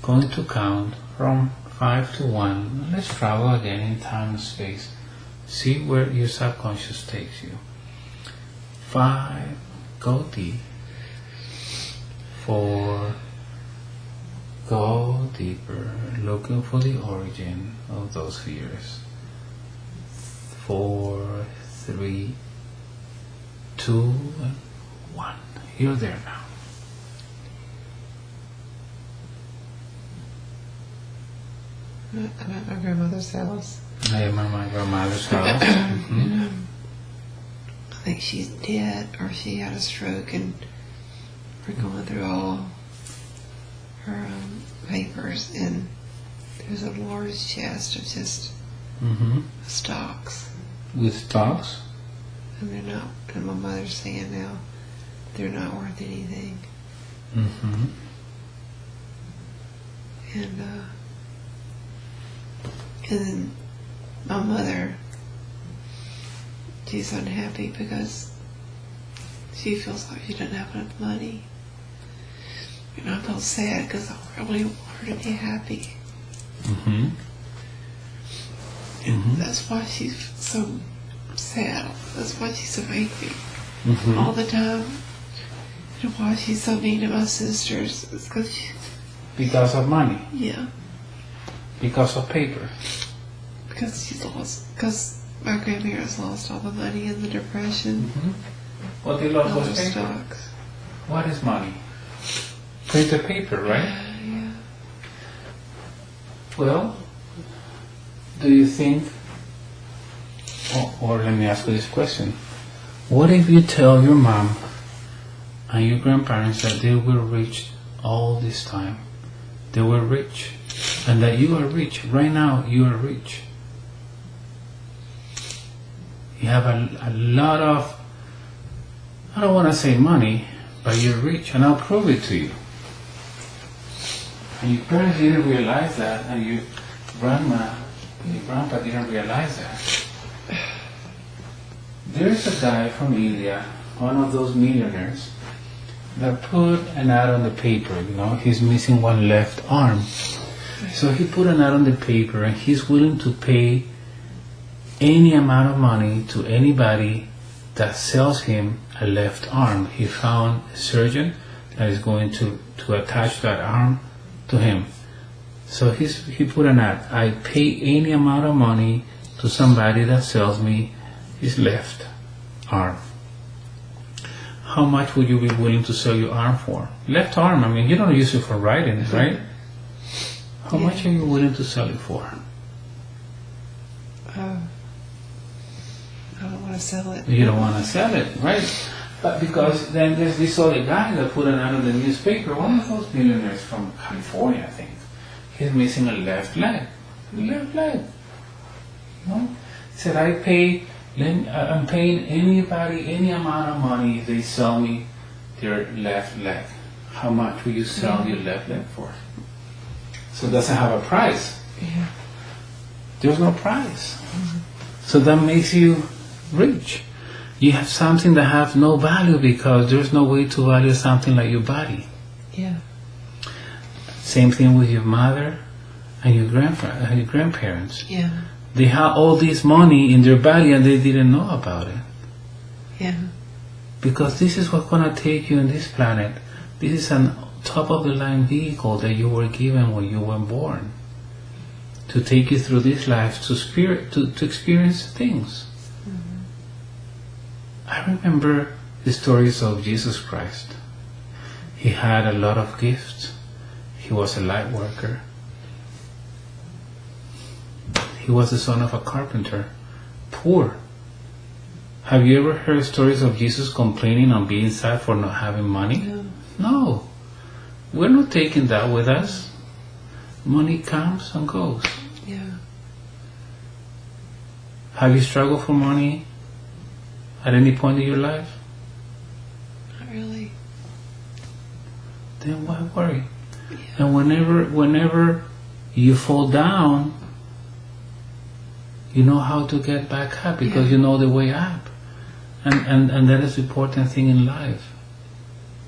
Going to count from 5 to 1. Let's travel again in time and space. See where your subconscious takes you. 5, go deep. 4, go deeper, looking for the origin of those fears. 4, 3, 2, and 1. You're there now. I'm at my grandmother's house. I am at my grandmother's house. I think she's dead, or she had a stroke, and we're going through all her papers, and there's a large chest of just stocks. With stocks? And they're not, and my mother's saying now, they're not worth anything. And then my mother, she's unhappy because she feels like she doesn't have enough money. And I feel sad because I really want her to be happy. And that's why she's so sad. That's why she's so angry all the time. And why she's so mean to my sisters. It's because of money? Yeah. Because of paper? Because she's lost. Because my grandparents lost all the money in the Depression. What they lost all was their paper. stocks. What is money? Printed paper, right? Yeah. Well, do you think, or let me ask you this question. What if you tell your mom and your grandparents that they were rich all this time? They were rich. And that you are rich. Right now, you are rich. You have a lot of, I don't want to say money, but you're rich. And I'll prove it to you. And your parents didn't realize that, and your grandma and your grandpa didn't realize that. There's a guy from India, one of those millionaires, that put an ad on the paper, he's missing one left arm. So he put an ad on the paper, and he's willing to pay any amount of money to anybody that sells him a left arm. He found a surgeon that is going to attach that arm to him. So he put an ad. I pay any amount of money to somebody that sells me his left arm. How much would you be willing to sell your arm for? Left arm, I mean, you don't use it for writing, right? How much are you willing to sell it for? I don't want to sell it. You don't want to sell it, right? But because then there's this other guy that put it out of the newspaper, one of those millionaires from California, I think. He's missing a left leg. Left leg. He said, I'm paying anybody any amount of money if they sell me their left leg. How much will you sell your left leg for? So it doesn't have a price. Yeah. There's no price. So that makes you rich. You have something that has no value because there's no way to value something like your body. Yeah. Same thing with your mother and your grandparents. Yeah. They have all this money in their body and they didn't know about it. Yeah. Because this is what's going to take you on this planet. This is an top-of-the-line vehicle that you were given when you were born to take you through this life to experience things. I remember the stories of Jesus Christ. He had a lot of gifts. He was a light worker. He was the son of a carpenter, poor. Have you ever heard stories of Jesus complaining on being sad for not having money? No. No. we're not taking that with us. Money comes and goes. Yeah. Have you struggled for money at any point in your life? Not really. Then why worry? Yeah. And whenever you fall down, you know how to get back up because you know the way up. And that is the important thing in life.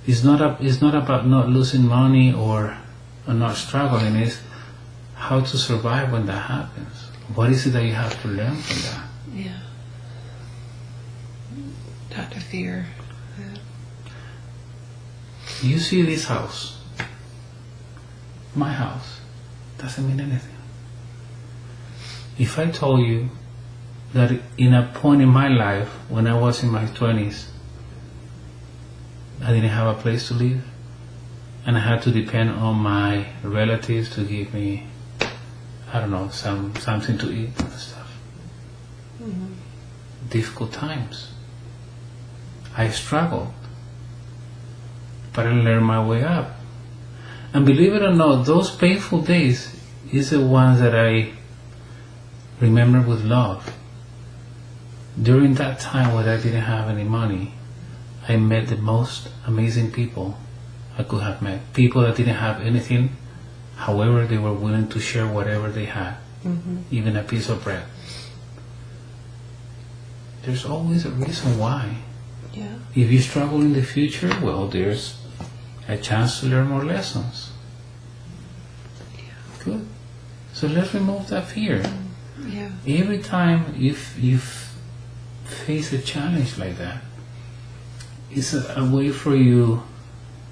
It's not about not losing money or not struggling. It's how to survive when that happens. What is it that you have to learn from that? Yeah. Not to fear. You see this house, my house, doesn't mean anything. If I told you that in a point in my life, when I was in my 20s, I didn't have a place to live, and I had to depend on my relatives to give me, I don't know, something to eat and stuff. Mm-hmm. Difficult times. I struggled, but I learned my way up. And believe it or not, those painful days is the ones that I remember with love. During that time when I didn't have any money, I met the most amazing people I could have met. People that didn't have anything, however they were willing to share whatever they had, even a piece of bread. There's always a reason why. Yeah. If you struggle in the future, well, there's a chance to learn more lessons. Yeah. Good. So let's remove that fear. Yeah. Every time you face a challenge like that, it's a way for you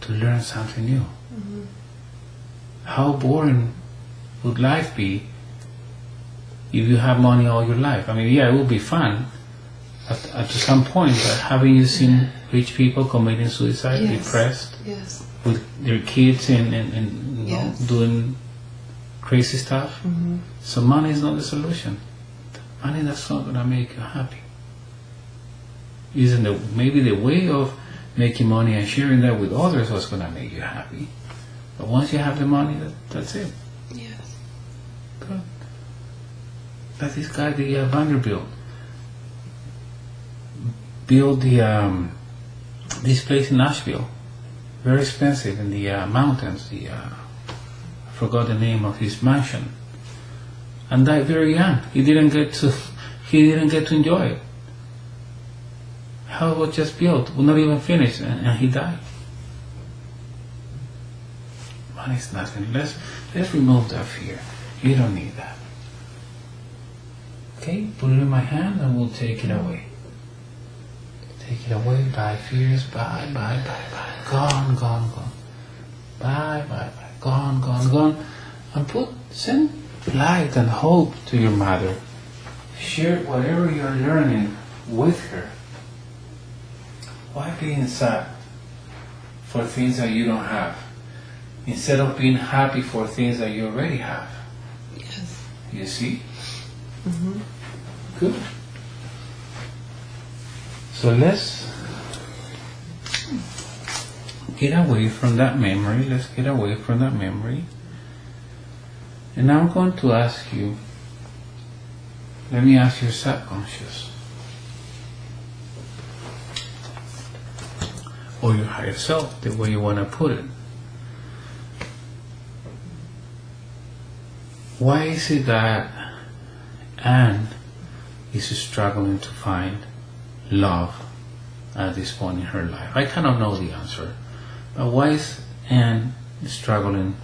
to learn something new. Mm-hmm. How boring would life be if you have money all your life? I mean, yeah, it would be fun at some point, but haven't you seen rich people committing suicide, Yes. depressed, Yes. with their kids and you know, Yes. doing crazy stuff? Mm-hmm. So money is not the solution. Money that's not going to make you happy. Isn't maybe the way of making money and sharing that with others what's going to make you happy. But once you have the money, that's it. Yes. Good. Like this guy, the Vanderbilt, built this place in Nashville, very expensive in the mountains. I forgot the name of his mansion, and died very young. He didn't get to enjoy it. How it was just built, was not even finished, and he died. Money is nothing. Let's remove that fear. You don't need that. Okay, put it in my hand and we'll take it away. Take it away. Bye fears. Bye, bye, bye, bye. Gone, gone, gone. Bye, bye, bye. Gone, gone, gone. And send light and hope to your mother. Share whatever you're learning with her. Why being sad for things that you don't have, instead of being happy for things that you already have? Yes. You see? Mm-hmm. Good. So let's get away from that memory. Let's get away from that memory. And now I'm going to ask you, let me ask your subconscious, or your higher self, the way you want to put it. Why is it that Anne is struggling to find love at this point in her life? I cannot know the answer, but why is Anne struggling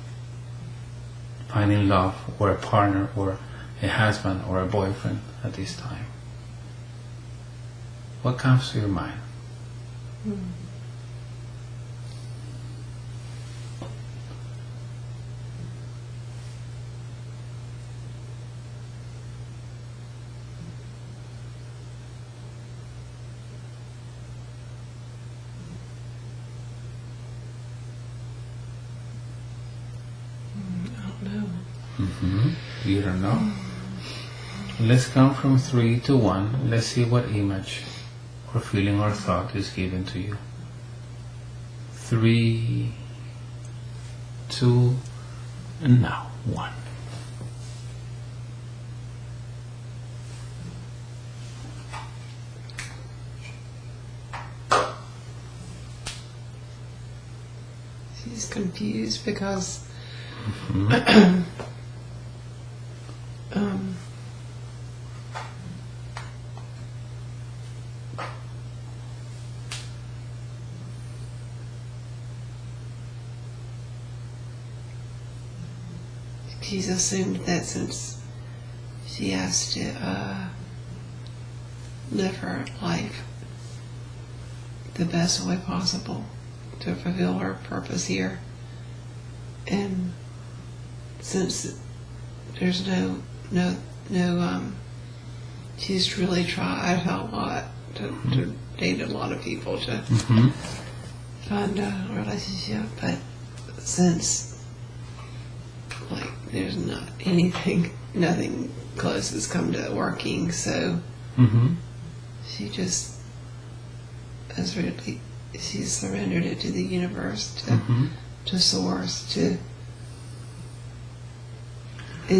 finding love or a partner or a husband or a boyfriend at this time? What comes to your mind? You don't know? Let's count from 3 to 1. Let's see what image or feeling or thought is given to you. 3, 2, and now 1. She's confused because she's assumed that since she has to live her life the best way possible to fulfill her purpose here, and since there's no she's really tried a lot to date a lot of people to find a relationship, but since like there's not nothing close has come to working, so she just has really, she's surrendered it to the universe, to source, and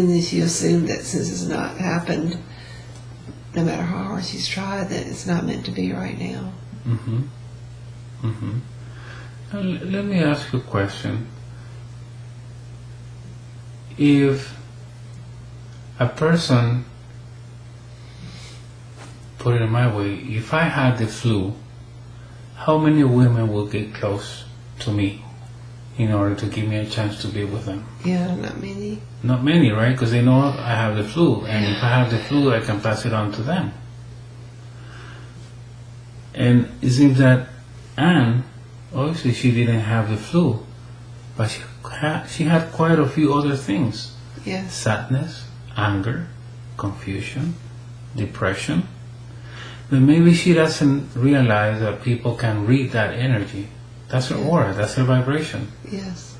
then she assumed that since it's not happened, no matter how hard she's tried, that it's not meant to be right now. Now, let me ask you a question. If a person, put it in my way, if I had the flu, how many women will get close to me in order to give me a chance to be with them? Yeah, not many. Not many, right? Because they know I have the flu, and if I have the flu, I can pass it on to them. And it seems that Anne, obviously she didn't have the flu, but she had quite a few other things. Yes. Sadness, anger, confusion, depression. But maybe she doesn't realize that people can read that energy. That's her aura, that's her vibration. Yes.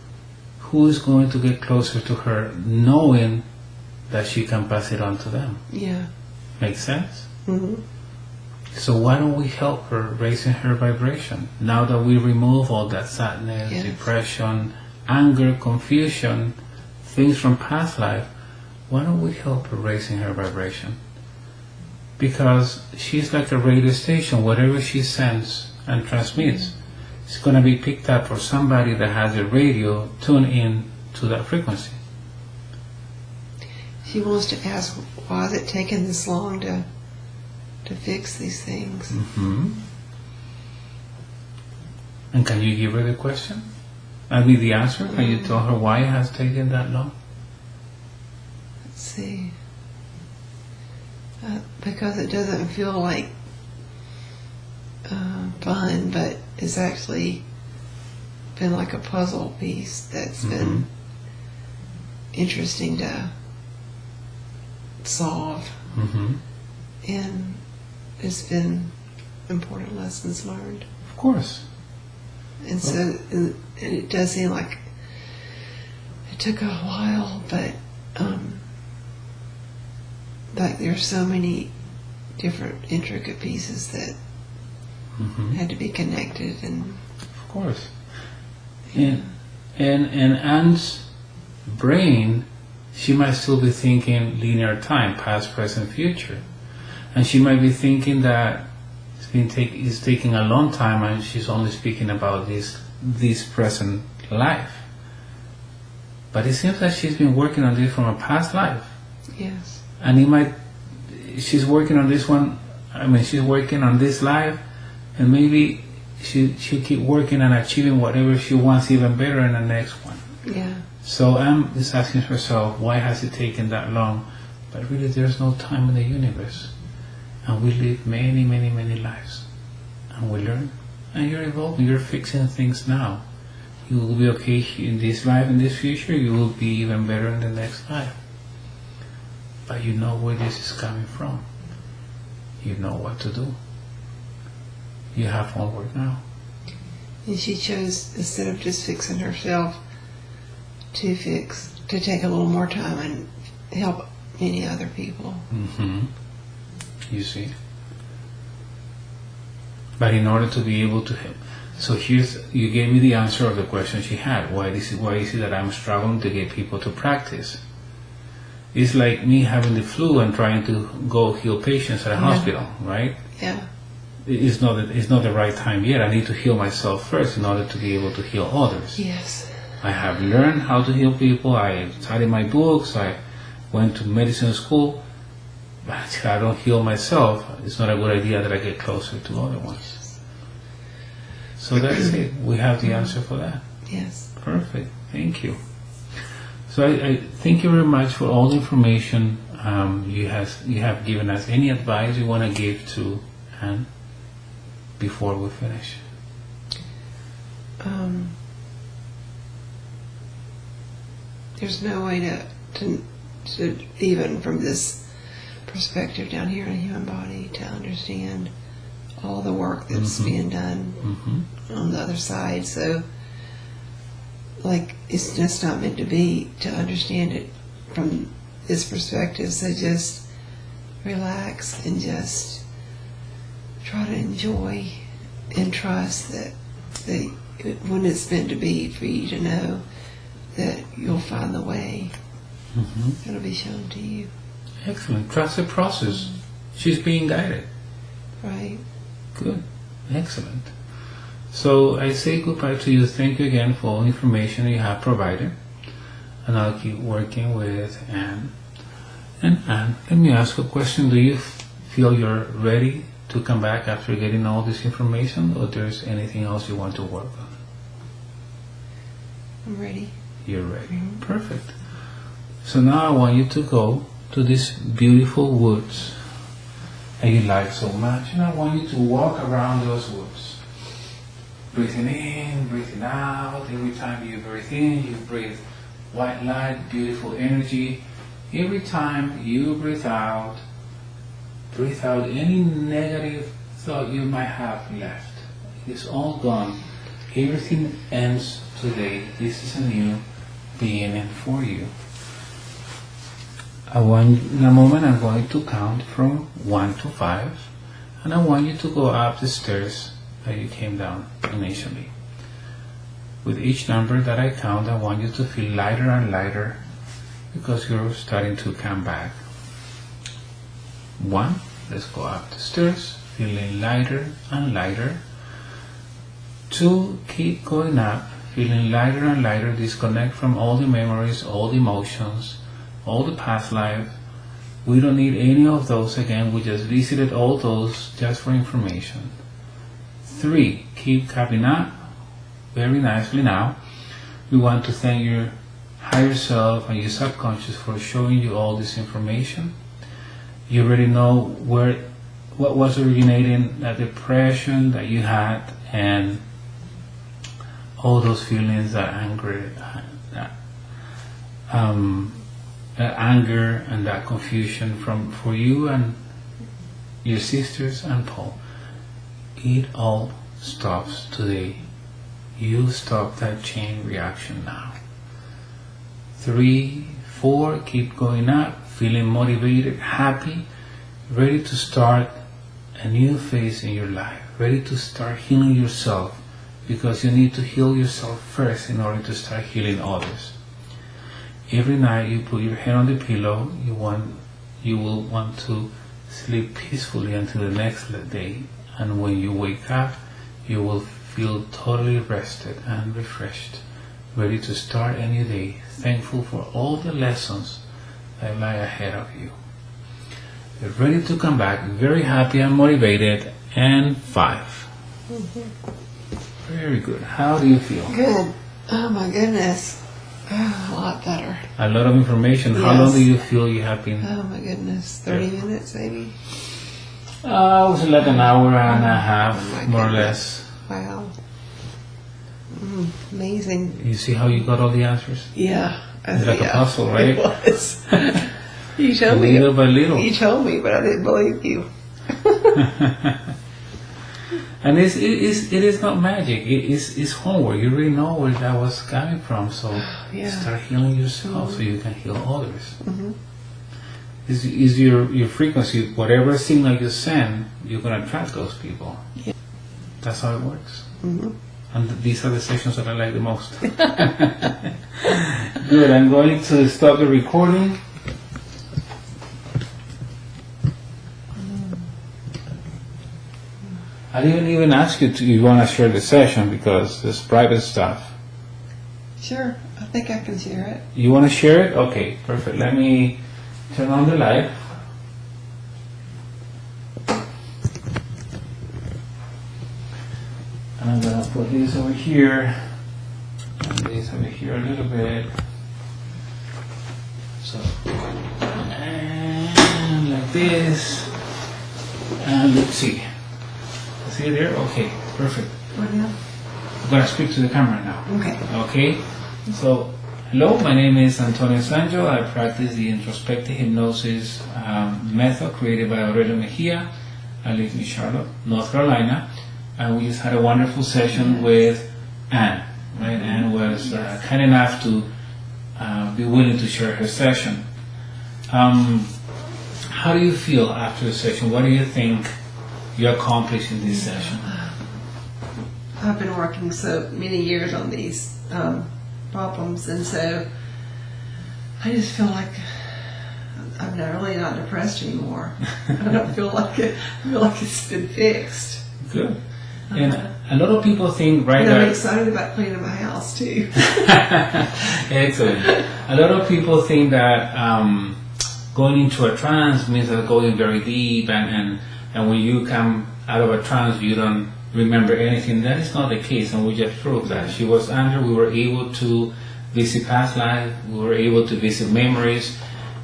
Who is going to get closer to her knowing that she can pass it on to them? Yeah. Make sense? So why don't we help her raising her vibration? Now that we remove all that sadness, depression, anger, confusion, things from past life, why don't we help her raising her vibration? Because she's like a radio station. Whatever she sends and transmits, it's going to be picked up for somebody that has a radio tuned in to that frequency. She wants to ask, why is it taking this long to fix these things? And can you give her the question? I mean the answer? Can you tell her why it has taken that long? Let's see. Because it doesn't feel like fun, but it's actually been like a puzzle piece that's been interesting to solve. And it's been important lessons learned. Of course. And so, and it does seem like it took a while, but like there's so many different intricate pieces that had to be connected, and of course. And Anne's brain, she might still be thinking linear time, past, present, future, and she might be thinking that it's taking a long time, and she's only speaking about this present life. But it seems like she's been working on this from a past life. yes, And she's working on this one. I mean, she's working on this life, and maybe she'll keep working and achieving whatever she wants even better in the next one. yeah, So Anne is asking herself, why has it taken that long? But really, there's no time in the universe. And we live many, many, many lives. And we learn. And you're evolving. You're fixing things now. You will be okay in this life, in this future. You will be even better in the next life. But you know where this is coming from. You know what to do. You have homework now. and she chose, instead of just fixing herself, to take a little more time and help many other people. You see. But in order to be able to help, So you gave me the answer of the question she had. Why is it that I'm struggling to get people to practice? It's like me having the flu and trying to go heal patients at a hospital, right? Yeah. It's not the right time yet. I need to heal myself first in order to be able to heal others. Yes. I have learned how to heal people. I studied my books. I went to medicine school. But if I don't heal myself, it's not a good idea that I get closer to other ones. So that's it. We have the answer for that. Yes. Perfect. Thank you. So I thank you very much for all the information you have given us. Any advice you want to give to Anne before we finish? There's no way to even from this perspective down here in the human body to understand all the work that's being done on the other side. So, like, it's just not meant to be to understand it from this perspective. So just relax and just try to enjoy and trust that when it's meant to be for you to know that you'll find the way. It'll be shown to you. Excellent. Trust the process. She's being guided. Right. Good. Excellent. So I say goodbye to you. Thank you again for all the information you have provided. And I'll keep working with Anne. And Anne, let me ask a question. Do you feel you're ready to come back after getting all this information, or there's anything else you want to work on? I'm ready. You're ready. Perfect. So now I want you to go to these beautiful woods that you like so much, and I want you to walk around those woods. Breathing in, breathing out. Every time you breathe in, you breathe white light, beautiful energy. Every time you breathe out any negative thought you might have left. It's all gone. Everything ends today. This is a new beginning for you. In a moment I'm going to count from 1 to 5, and I want you to go up the stairs that you came down initially. With each number that I count, I want you to feel lighter and lighter because you're starting to come back. 1, let's go up the stairs, feeling lighter and lighter. 2, keep going up, feeling lighter and lighter, disconnect from all the memories, all the emotions, all the past life. We don't need any of those again. We just visited all those just for information. 3, keep coming up very nicely now. We want to thank your higher self and your subconscious for showing you all this information. You already know what was originating that depression that you had and all those feelings, that anger and that confusion for you and your sisters and Paul. It all stops today. You stop that chain reaction now. 3, 4, keep going up, feeling motivated, happy, ready to start a new phase in your life, ready to start healing yourself, because you need to heal yourself first in order to start healing others. Every night you put your head on the pillow, you will want to sleep peacefully until the next day, and when you wake up, you will feel totally rested and refreshed, ready to start a new day, thankful for all the lessons that lie ahead of you. You're ready to come back, very happy and motivated, and 5. Very good. How do you feel? Good. Oh my goodness. Oh, a lot better. A lot of information. Yes. How long do you feel you have been? Oh my goodness. 30 minutes maybe? It was like an hour and a half, Oh my more or goodness. less. Wow. Amazing. You see how you got all the answers? Yeah. It's like a puzzle, right? It was. You told me. Little by little. You told me, but I didn't believe you. And it is not magic. It's homework. You really know where that was coming from. So Yeah. start healing yourself so you can heal others. Mm-hmm. Is your frequency, whatever signal you send, you're going to attract those people. Yeah. That's how it works. Mm-hmm. And these are the sessions that I like the most. Good, I'm going to stop the recording. I didn't even ask you if you want to share the session because it's private stuff. Sure, I think I can share it. You want to share it? Okay, perfect. Let me turn on the light. And I'm going to put this over here and this over here a little bit. So, and like this. And let's see. See it there? Okay, perfect. What now? I'm going to speak to the camera now. Okay. Okay? So, hello, my name is Antonio Sangio. I practice the introspective hypnosis method created by Aurelio Mejia. I live in Charlotte, North Carolina. And we just had a wonderful session with Anne. Right? Anne was kind enough to be willing to share her session. How do you feel after the session? What do you think you accomplished in this session? I've been working so many years on these problems, and so I just feel like I'm really not depressed anymore. I don't feel like it. I feel like it's been fixed. Good. And a lot of people think, right? And I'm excited about cleaning my house too. Excellent. A lot of people think that going into a trance means that going very deep, and when you come out of a trance, you don't remember anything. That is not the case, and we just proved that. She was under. We were able to visit past life. We were able to visit memories,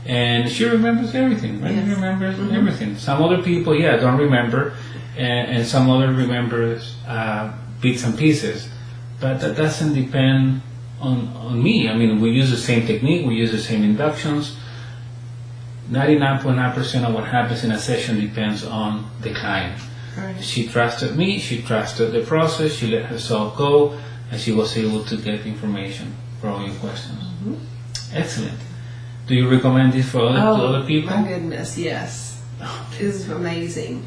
and she remembers everything. Right? Yes. She remembers everything. Some other people, don't remember. And some other remembers bits and pieces, but that doesn't depend on me. I mean, we use the same technique, we use the same inductions. 99.9% of what happens in a session depends on the client. Right. She trusted me, she trusted the process, she let herself go, and she was able to get information for all your questions. Excellent. Do you recommend this for other people? My goodness, yes. This is amazing.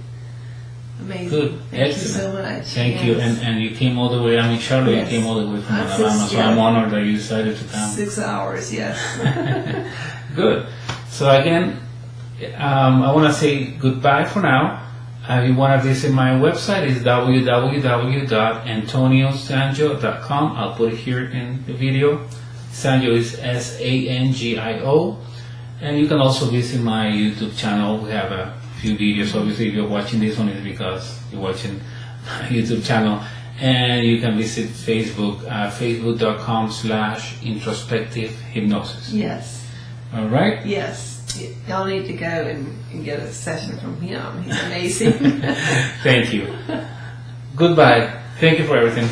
Amazing. Good. Thank Excellent. you so much. Thank you. And you came all the way, I mean, Charlotte, Yes. you came all the way from That's Alabama, just- so I'm honored that you decided to come. 6 hours, yes. Good. So again, I want to say goodbye for now. If you want to visit my website, it's www.antoniosangio.com. I'll put it here in the video. Sangio is Sangio. And you can also visit my YouTube channel. We have a few videos. Obviously, if you're watching this one, it's because you're watching my YouTube channel. And you can visit Facebook, facebook.com/introspective hypnosis. Yes. All right? Yes. Y'all need to go and get a session from him. He's amazing. Thank you. Goodbye. Thank you for everything.